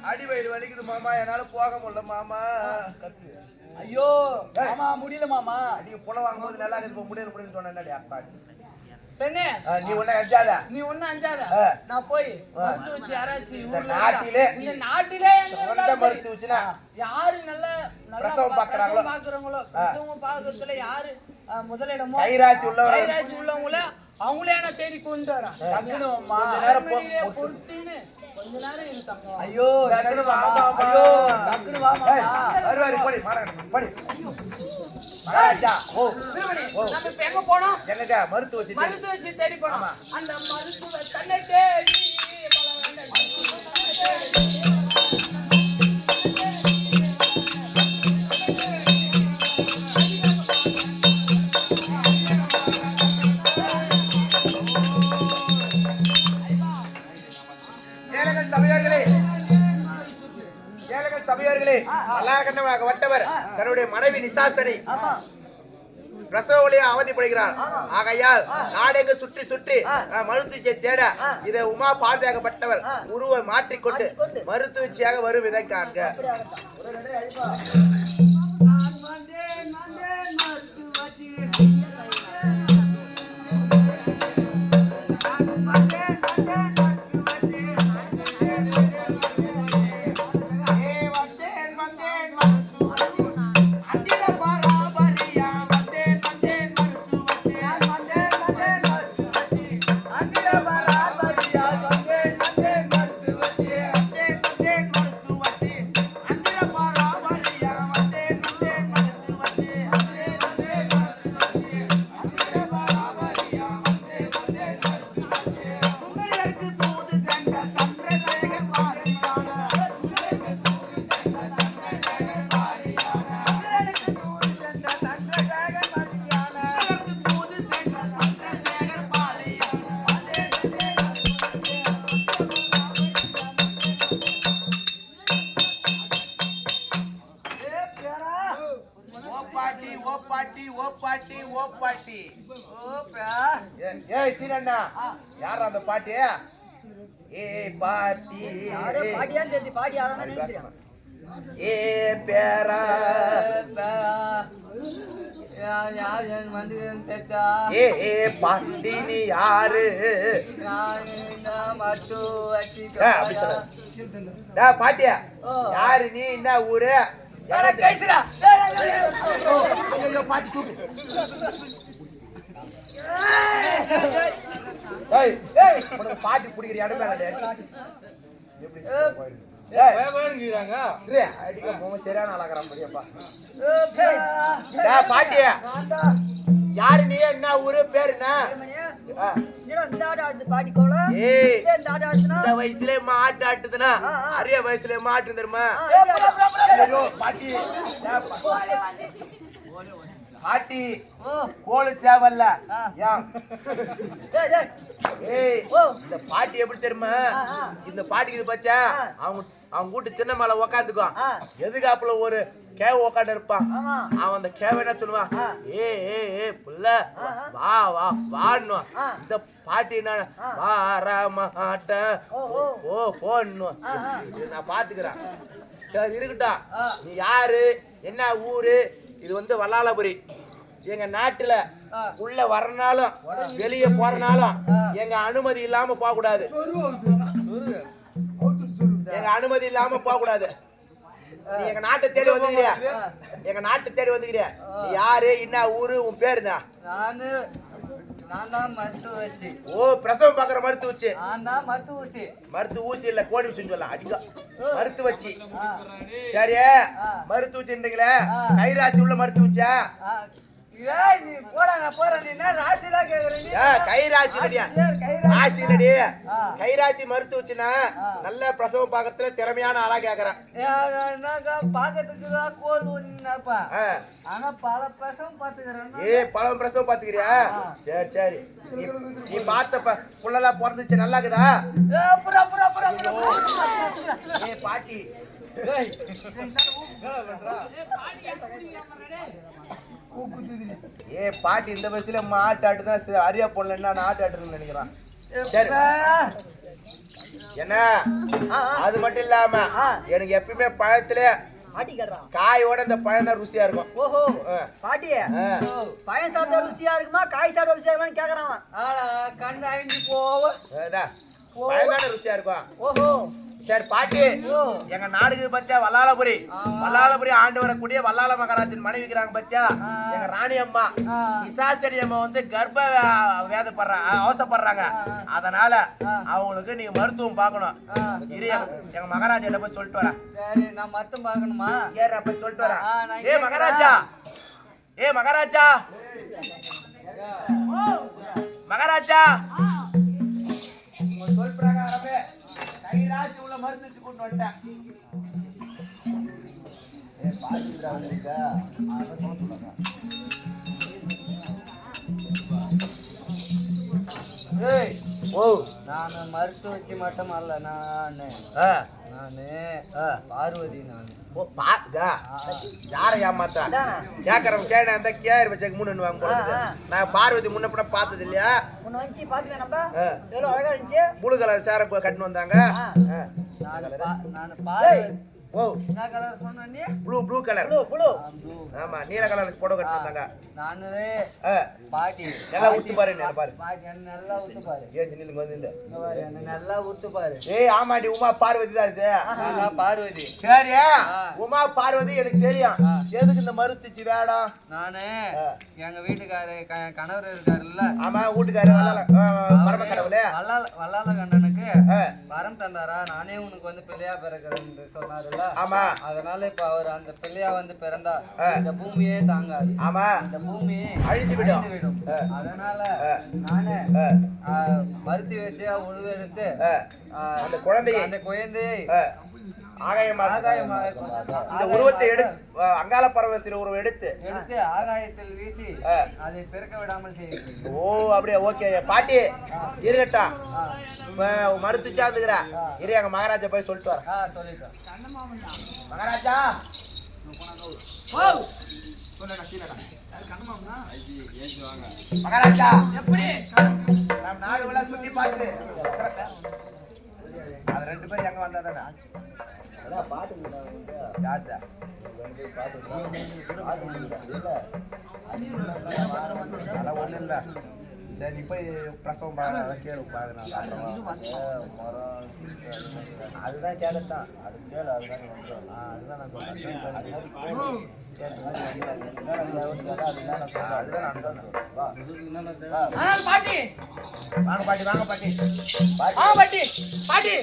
அடி வயிறு வலிக்குது மாமா, என்னால போக முடியல மாமா. ஐயோ மாமா முடியல மாமா. நீ புல வாங்கும்போது நல்லா இருக்கு, முடியல சொன்னேன். அப்பா பெண்ணே, நீ ஒண்ணு அஞ்சாத, நீ ஒண்ணு அஞ்சாத. நான் போய் மருத்துவ வச்சு யாராச்சும் இந்த நாட்டிலே சொந்த மருத்துவ வச்சுனா யாரு நல்ல பிரசவம் பாக்குறாங்களோ பிரசவம் பாக்குறதுல யாரு முதலிடமோ கைராசி உள்ளவங்கள அவங்களே என்ன தேடி கொண்டு வரான் டக்குனு வாம்மா. பொறுத்தின்னு கொஞ்ச நேரம் இரு தங்கம். ஐயோ டக்குனு வா, சரிம்மா. வா, வா. ஐயோ டக்குனு வாம்மா. ஏய், வருவாரு, போடி, மாறாங்க, போடி. மகாராஜா, ஓ, திருமணி, ஓ. நம்ம இப்ப எங்க போனோம்? எங்கக்கா, மருத்துவ வச்சு மருத்துவ வச்சு தேடி போனோம். அந்த மருத்துவ தன்னை தேடி ஏழைகள் சபையோர்களே, ஏழைகள் சபையோர்களே, அல்லாஹ் வட்டவர் தன்னுடைய மனைவி நிசாசனை பிரசவ வழியா அவதிப்படுகிறார். ஆகையால் நாடெங்கு சுற்றி சுற்றி மருத்துவச்சியை தேட இதை உமா பாதுகாக்கப்பட்டவர் உருவை மாற்றிக்கொண்டு மருத்துவச்சியாக வரும் விதை காண்க. ஓப்பாட்டி ஓப்பாட்டி ஓப்பாட்டி. ஏய் சீனண்ணா, யாரா அந்த பாட்டி? ஏ பாட்டி, பாட்டியான்னு தெரிஞ்சு பாட்டி யாரான நினைக்கிறேன். ஏ பேரா, ஏ பாட்டி நீ யாரு? அப்படி சொல்ல. டேய் பாட்டியா, யாரு நீ? என்ன ஊரு? பேசுறா. ஐயோ, பாட்டி தூக்கு. ஏய் ஏய், உனக்கு பாட்டி பிடிக்கிற இடமே இல்ல. ஏய் வேணுங்கிறாங்க. இரு, அடிக்க போக சரியான ஆளாக்குறான் படியப்பா. டேய் பாட்டியா, யாரு நீ? என்ன ஊரு? பேரு என்ன? பாட்டி கோல ஏய், இந்த ஆட ஆடுதுனா இந்த வயசுல மாட்டு ஆட்டுதுனா அரிய வயசுல மாட்டு தெரியுமா? ஐயோ பாட்டி, பாட்டி கோழு தேவல்ல. ஏய், இந்த பாட்டி எப்படி தெரியுமா? இந்த பாட்டிக்கு இது பச்சா அவங்க கூட்டு திண்ணை மேல உக்காந்துக்கோ. எதுக்காப்புல ஒரு கேவ உக்காண்டு இருப்பான். அவன் அந்த கேவ என்ன சொல்லுவான்? ஏ ஏ ஏ புள்ள வா வா வான்னு. இந்த பாட்டி என்ன வார மாட்டேன் ஓ போன்னு. நான் பாத்துக்கிறேன். சரி இருக்கட்டும். நீ யாரு? என்ன ஊரு? இது வந்து வல்லாலபுரி. எங்க நாட்டுல உள்ள வரனாலும் வெளியே போறனாலும் எங்க அனுமதி இல்லாம போக கூடாது. எங்க அனுமதி இல்லாம போக கூடாது. நீ எங்க நாட்டை தேடி வந்துக்கிறியா? எங்க நாட்டை தேடி வந்துக்கிறியா? நீ யாரு? என்ன ஊரு? உன் பேரு என்ன? ஓ, பிரசவம் பாக்குற மருத்துவச்சி. மருத்துவ ஊசி இல்ல, கோடி ஊசின்னு சொல்லலாம். அடிக்க மருத்துவச்சி. சரி, மருத்துவச்சின்றீங்களே, கைராசி உள்ள மருத்துவச்சா? கைராசி இல்லடியா? ராசி இல்லடி. கைராசி மருத்துவச்சுன்னா நல்ல பிரசவம் பாக்கிறதுல திறமையான ஆளா கேக்குறேன். ஏ பல பிரசவம் பாத்துக்கிறியா? சரி சரி. நீ பார்த்த புள்ளலாம் பிறந்துச்சு நல்லாக்குதா? ஏ பாட்டி, ஏ பாட்டி இந்த வயசுல மாட்டு ஆட்டுதான் அரியா போடலன்னா ஆட்டு ஆட்டுன்னு நினைக்கிறான். சரி என்ன, அது மட்டும் இல்லாம எனக்கு எப்பயுமே பழத்துல காயோட இந்த பழம் தான் ருசியா இருக்கும். ஓஹோ பாட்டியே, பழம் சாப்பிட்டா ருசியா இருக்குமா காய் சாப்பிட்டா ருசியா இருக்குமான்னு கேக்குறான். கண்ணு அழிஞ்சு போவ பழம் தானே ருசியா இருக்கும். ஓஹோ சரி பாட்டி, எங்க நாடுக்கு பத்தியா வல்லாளபுரி ஆண்டு வரக்கூடிய வல்லாள மகாராஜின் மனைவிக்கிறாங்க பத்தியா எங்க ராணி அம்மா விசாசரி அம்மா வந்து கர்ப்ப அவசப்படுறாங்க. அதனால அவங்களுக்கு நீங்க மருத்துவம் பார்க்கணும். எங்க மகாராஜா போய் சொல்லிட்டு வரேன். சரி, நான் மருத்துவம் பார்க்கணுமா? ஏற போய் சொல்லிட்டு வரேன். ஏ மகாராஜா, மகாராஜா உங்க சொல் பிரகாரமே கைராசி உள்ள மருந்து கொண்டு வந்துட்டேன். நான் மருத்துவ வச்சு மட்டும் அல்ல, நானு பார்வதி. யாரை ஏமாத்தா கேக்குறவன் கேட அந்த கேர் வச்சக்கு மூணு வாங்க போறது. நான் பார்வதி முன்ன பின்ன பார்த்தது இல்லையா? புளு கலர் சேர கட்டின்னு வந்தாங்க. ஓ என்ன கலர் சொன்ன நீ? Blue colour. ஆமா, நீல கலர் போட்டோ கட்டின்னு வந்தாங்க. நானு பாட்டி நல்லா ஊத்து பாரு, என்ன பாரு பாட்டி, என்ன நல்லா ஊத்து பாரு. ஏன் நீங்க வந்து இல்ல என்ன நல்லா ஊத்து பாரு. ஏய் ஆமாடி, உமா பார்வதி தான் இது. பார்வதி. சரி, உமா பார்வதி எனக்கு தெரியும். எதுக்கு இந்த மருத்துவச்சி வேடம்? நானு எங்க வீட்டுக்காரு கணவர் இருக்காருல்ல. ஆமா, வீட்டுக்காரு பரம கடவுளே வல்லால கண்டனுக்கு வரம் தந்தாரா, நானே உனக்கு வந்து பிள்ளையா பிறக்கிறேன்னு சொன்னாருல்ல. ஆமா, அதனால இப்ப அவர் அந்த பிள்ளையா வந்து பிறந்தா இந்த பூமியே தாங்காது. ஆமா, இந்த பூமி அழிந்து விடும். அதனால நானே மருத்துவ வச்சு உழுவெடுத்து அந்த குழந்தையை இந்த உருவத்தை எடுத்து அங்காள பரமேஸ்வரி உருவம் எடுத்து ஆகாயத்தில் வீசி அதை பிறக்க விடாமல் செய்ய. ஓ அப்படியே, ஓகே பாட்டி இருக்கட்டா. மறுத்து சாந்துக்கிற இரு, எங்க மகாராஜா போய் சொல்லிட்டு வர. சொல்லிட்டோம் மகாராஜா. மகாராஜா, எப்படி நம்ம நாடு சுத்தி பார்த்து அது 2 பேரும் எங்க வந்தாதானே ஒண்ணு இல்ல. சரி, நீ போய் பிரசவம் கேளு பாக்குறேன். அதுதான் கேளத்தான், அது கேளு. அதுதான் நான் சொல்றேன். பாட்டி வாங்க பாட்டி, வாங்க பாட்டி. பாட்டி பாட்டி,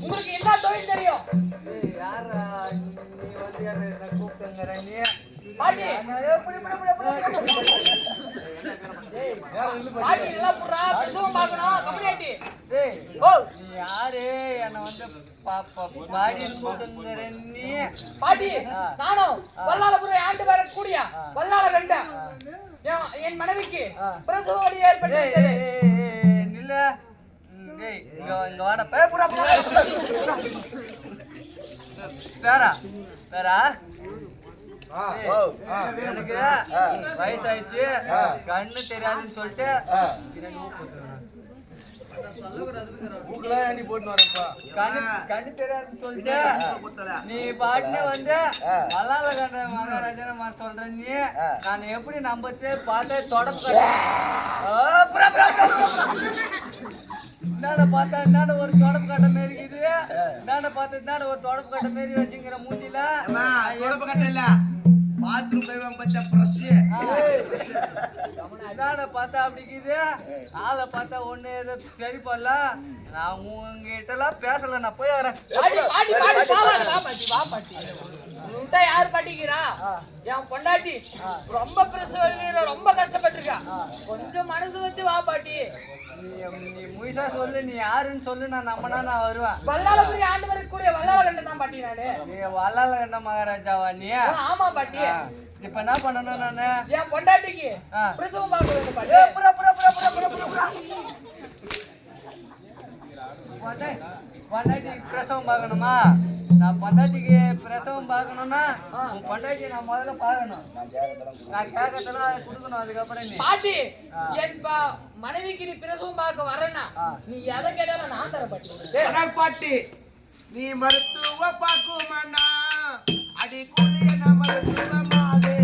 உங்களுக்கு என்ன தொழில் தெரியும்? யாரா நீ வந்து என்ன கூப்பிட்டுங்கிற நீ? பாட்டி பாட்டி எல்லாம் புறா பிரசவம் பார்க்கணும். கம்ப்ளீட். ஓ நீ யாரு என்ன வந்து பாடி கூப்பிட்டுங்கிற நீ? பாட்டி, நானும் வல்லாளபுரை ஆண்டு வரக்கூடிய வல்லாள கண்ட என் மனைவிக்கு பிரசவ வலி ஏற்பட்டு நில்ல. இங்க வாட புறா புறா பேரா பேரா. எனக்கு வயசாயிடுச்சு, கண்ணு தெரியாதுன்னு சொல்லிட்டு கண்ணு தெரியாதுன்னு சொல்லிட்டு நீ பாட்டுன்னு வந்து வல்லால கண்ட மகாராஜா சொல்ற நீ. நான் எப்படி நம்பத்து பார்த்தா தொடப்பு என்னடா பார்த்தா என்னடா ஒரு தொடப்பு கட்ட மாரி இருக்குது. என்னடா பார்த்தா என்னடா ஒரு தொடப்பு கட்ட மாரி வச்சுங்கிற மூஞ்சில. தொடப்பு கட்ட இல்ல, பாத்ரூம் போய் பச்ச பிரஷ். என்னடா பார்த்தா அப்படி இருக்குது. ஆளை பார்த்தா ஒண்ணு ஏதோ சரி பண்ணல. நான் உங்ககிட்ட எல்லாம் பேசல, நான் போய் வரேன். பாட்டி பாட்டி வா பாட்டி, வா பாட்டி. உன்கிட்ட யாரு பாட்டிக்கிறா? என் பொண்டாட்டி ரொம்ப பிரசவ ரொம்ப கஷ்டப்பட்டிருக்கா. கொஞ்சம் மனசு வச்சு வா பாட்டி. நீ முயசா சொல்லு, நீ யாருன்னு சொல்லு, நான் நம்பனா நான் வருவேன். வல்லாளபுரி ஆண்டு வரக்கூடிய வல்லாள கண்டன் தான் பாட்டி நானு. நீ வல்லாள கண்ட மகாராஜாவா நீ? ஆமா பாட்டி. இப்ப என்ன பண்ணணும் நானு? என் பொண்டாட்டிக்கு பிரசவம் பார்க்க வேண்டும் பாட்டி. பொண்டாட்டிக்கு பிரசவம் பார்க்கணுமா? நான் பொண்டாட்டிக்கு பிரசவம் பார்க்கணும்னா உன் பொண்டாட்டி நான் முதல்ல பார்க்கணும். நான் கேட்கறதுனா அதை கொடுக்கணும். அதுக்கப்புறம் நீ பாட்டி, என் மனைவிக்கு நீ பிரசவம் பார்க்க வரேன்னா நீ எதை கேட்டாலும் நான் தர பாட்டி. பாட்டி, நீ மருத்துவ பாக்குமானா அடி கூறிய மருத்துவமாவே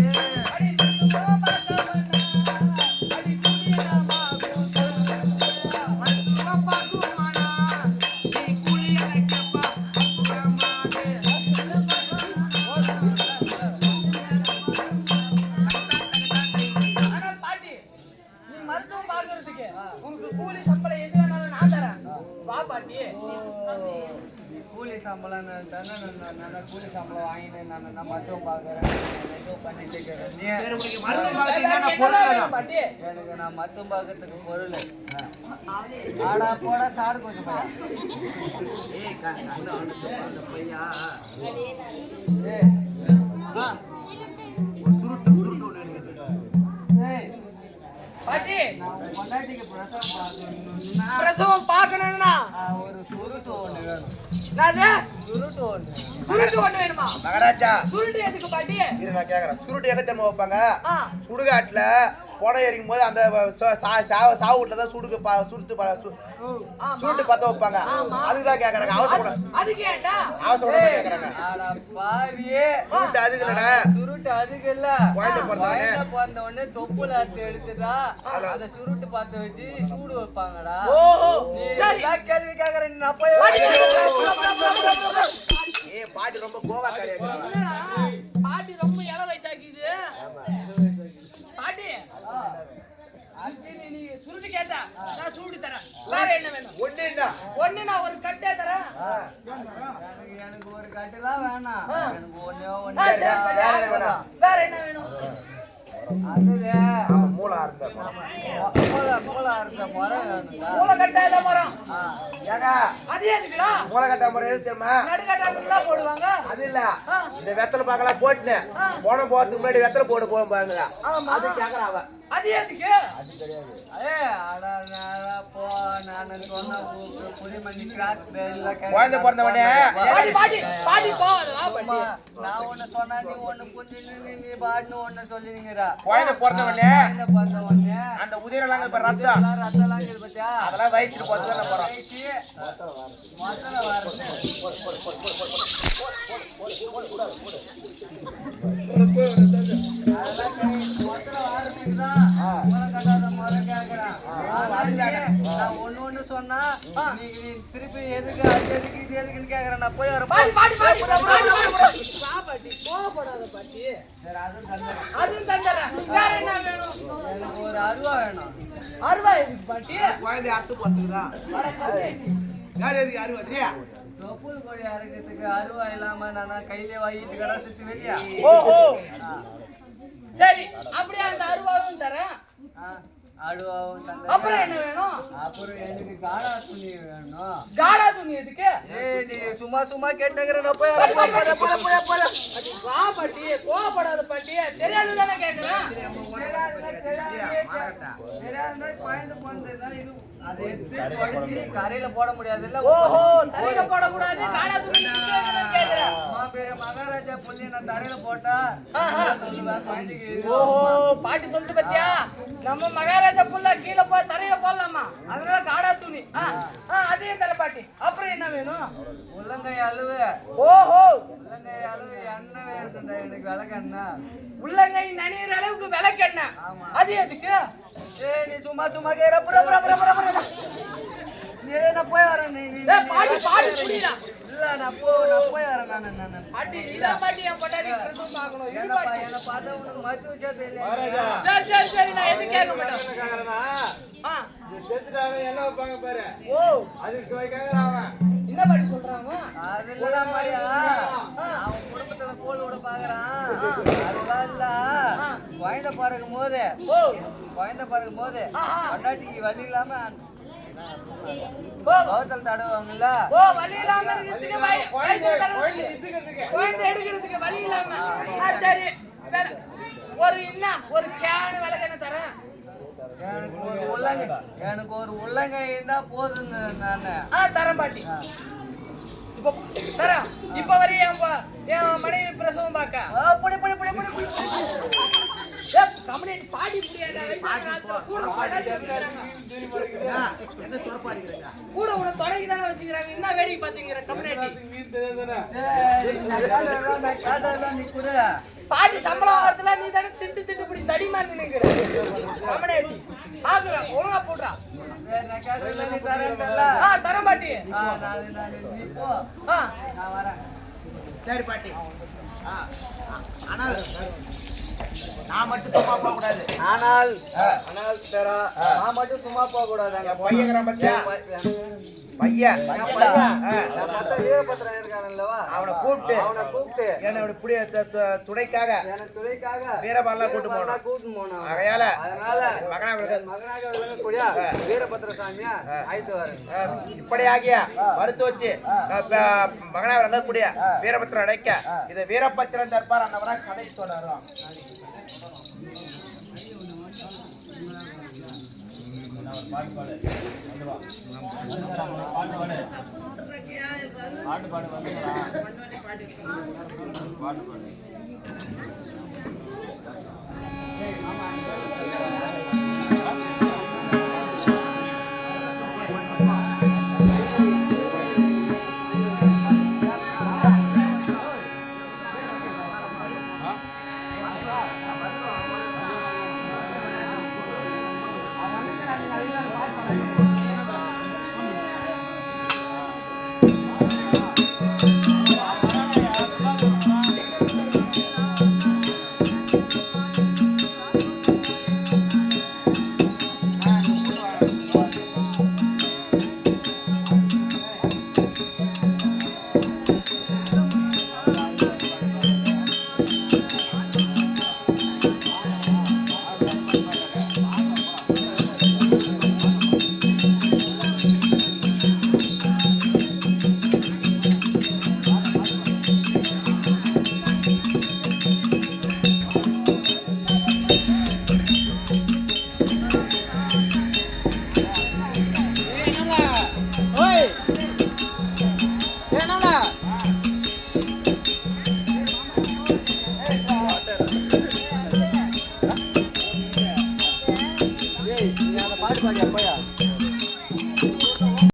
சம்பளம் தானே நான் கூலி சம்பளம் வாங்கினேன் நான் மட்டும் பார்க்குறேன் ஏதோ பண்ணிட்டு இருக்கிறேன் நீ எனக்கு நான் மட்டும் பார்க்கறதுக்கு பொருள் ஆடா போடா சாடு கொஞ்சம் பாட்டி நான் பொண்டாட்டிக்கு பிரசவம் பார்க்கணும்னா பிரசவம் பார்க்கணும்னா ஒரு சுருட்டு ஒண்ணு வேணும் என்னது சுருட்டு ஒண்ணு சுருட்டு ஒண்ணு வேணுமா மகாராஜா சுருட்டு எதுக்கு பாட்டி இரு நான் கேக்குறேன் சுருட்டு எங்க தெரியுமா வைப்பாங்க ஆ சுடுகாட்டுல புடை எரிக்கும் போது அந்த சாவு வீட்டுல தான் சுருட்டு பத்த வைப்பாங்க அதுதான் கேக்குறாங்க அவசரம் அதுக்கு ஏட்டா அவசரம் கேக்குறாங்க ஆடா பாவியே சுருட்டு அதுக்கு இல்லடா சுருட்டு அதுக்கு இல்ல குழந்தை பிறந்தவனே பிறந்த உடனே தொப்புல அறுத்து எடுத்துட்டா அந்த சுருட்டு பார்த்து வச்சு சூடு வைப்பாங்கடா ஓஹோ நீ சரி எல்லா கேள்வி கேக்குறேன் நீ அப்ப ஏய் பாட்டி ரொம்ப கோவாக்காரியா இருக்கறாங்க என்னடா, பாட்டி ரொம்ப இள வயசாக்கிது பாட்டி அது நீ சுருட்டு கேட்டா நான் சூடு தரேன் வேற என்ன வேணும் ஒண்ணு நான் ஒரு கட்டே தரேன் எனக்கு ஒரு கட்டுலாம் வேணாம் எனக்கு ஒண்ணே ஒண்ணு சரி, வேற என்ன வேணும் அதுல மூளை அறுத்த மூளை அறுத்த மரம் வேணும்டா மூளை கட்டா இல்ல மரம் ஏங்க அது எதுக்குடா மூளை கட்ட முறை எது தெரியுமா நடுக்கட்டாமலாம் போடுவாங்க அது இல்ல இந்த வெத்தலை பாக்கலாம் போட்டுனேன் போறதுக்கு முன்னாடி வெத்தலை போகும் பாருங்க ஆமா அது கேக்குறாவ அது எதுக்கு குழந்தை பிறந்தவனே பாட்டி பாட்டி பாட்டி போவாதா பாட்டி நான் ஒண்ணு சொன்னா நீ ஒண்ணு புரிஞ்சு நீ பாட்டுன்னு ஒண்ணு சொல்லினீங்கடா குழந்தை பிறந்தவனே பண்ண உடனே அந்த உதிரெல்லாம் இப்ப ரத்தம் ரத்தம்லாம் இருக்குது பாத்தியா அதெல்லாம் வயசுக்கு போட்டு தான் போறோம் மொத்தல வரது ஒண்ணு சொன்னா நீ திருப்பி எதுக்கு அது எதுக்கு இது எதுக்குன்னு கேக்குறேன் நான் போய் பாட்டி பாட்டி பாட்டி பாட்டி கோவப்படாத பாட்டி அதுவும் தந்துடுறேன் வேற என்ன வேணும் எனக்கு ஒரு அருவா வேணும் அருவா எதுக்கு பாட்டி குழந்தை அறுத்து போட்டுக்குதான் யார் எதுக்கு அறுவா தெரியா தொப்புள் கோழி அரைக்கிறதுக்கு அருவா இல்லாம நான் கையிலே வாங்கிட்டு கிடந்துச்சு வெளியா ஓஹோ சரி அப்படியே அந்த அருவாவும் தரேன் அருவாவும் அப்புறம் என்ன வேணும் அப்புறம் எனக்கு காடா துணி வேணும் காடா துணி எதுக்கு ஏய் நீ சும்மா சும்மா கேட்டுக்கிறேன் நான் போய் வா பாட்டி கோவப்படாத பாட்டி தெரியாதுதானே கேக்குறேன் கரையில போட முடியாது ஓஹோ தரையில போடக்கூடாது காடா துணி கேக்குறேன் மகாராஜா புள்ளி நான் தரையில போட்டா ஓஹோ பாட்டி சொல்லிட்டு பத்தியா நம்ம மகாராஜா புள்ள கீழே போய் தரையில போடலாமா அதனால காடா துணி அதே தர பாட்டி அப்புறம் என்ன வேணும் உள்ளங்கை அழுவு ஓஹோ உள்ளங்கை அழுவு எண்ணெய் வேணும்டா எனக்கு விளக்கெண்ணெய் உள்ளங்கை நனையிற அளவுக்கு விளக்கெண்ணெய் அது எதுக்கு ஏய் நீ சும்மா சும்மா கேற நீ நான் போய் வரேன் நீ பாட்டி பாட்டி புரியல இல்ல நான் போய் வரேன் நான் பாட்டி இதான் பாட்டி என் பொண்டாட்டி பிரசவம் பார்க்கணும் இது பாட்டி என்ன பார்த்தா உனக்கு மத்து வச்சா தெரியல சரி சரி சரி நான் எதுவும் கேட்க மாட்டேன் என்ன வைப்பாங்க பாரு ஓ அதுக்கு கேக்குறான் என்ன பாட்டி சொல்றாங்க அது இல்லடா மாடியா அவன் குடும்பத்துல கோல் விட பாக்குறான் அதெல்லாம் இல்ல குழந்தை பிறக்கும் போது ஓ குழந்தை பிறக்கும் போது பொண்டாட்டிக்கு வலி இல்லாம ஓ கௌதல் தடவாங்கல்ல ஓ வலி இல்லாம இருக்கிறதுக்கு குழந்தை எடுக்கிறதுக்கு வலி இல்லாம சரி ஒரு என்ன ஒரு கேன் விளக்கெண்ணெய் தரேன் எனக்கு ஒரு உள்ளங்கை இருந்தா போதுன்னு நானு தரேன் பாட்டி இப்ப தரேன் இப்ப வரையும் என் மனைவி பிரசவம் பார்க்க கம்பெனி பாடி முடியாத கூட உன தொடங்கி தானே வச்சுக்கிறாங்க என்ன வேடிக்கை பாத்தீங்க கம்பெனி பாட்டி சம்பளம் வரதுல நீ தானே திட்டு திட்டு இப்படி தடிமா நினைக்கிற கம்பெனி பாக்குறேன் ஒழுங்கா போடுறா தரேன் பாட்டி சரி பாட்டி ஆனால் நான் மட்டும் சும்மா போக கூடாது ஆனால் நான் மட்டும் சும்மா போக கூடாது பையங்கிற பத்தியா பையன் நான் மத்த வீரபத்ரன் இருக்கானல்லவா அவனை கூப்பிட்டு அவனை கூப்பிட்டு என்னோட துணைக்காக எனக்கு துணைக்காக வீரபாலாம் கூட்டு போனோம் கூட்டு போனோம் ஆகையால அதனால மகனாக மகனாக விளங்கக்கூடிய வீரபத்ர சாமியா ஆயிட்டு வரேன் இப்படியாகிய மறுத்து வச்சு மகனா விளங்கக்கூடிய வீரபத்திரம் அடைக்க இதை வீரபத்திரன் தற்பார் அண்ணவரா கதை சொல்றாராம். பாட்டு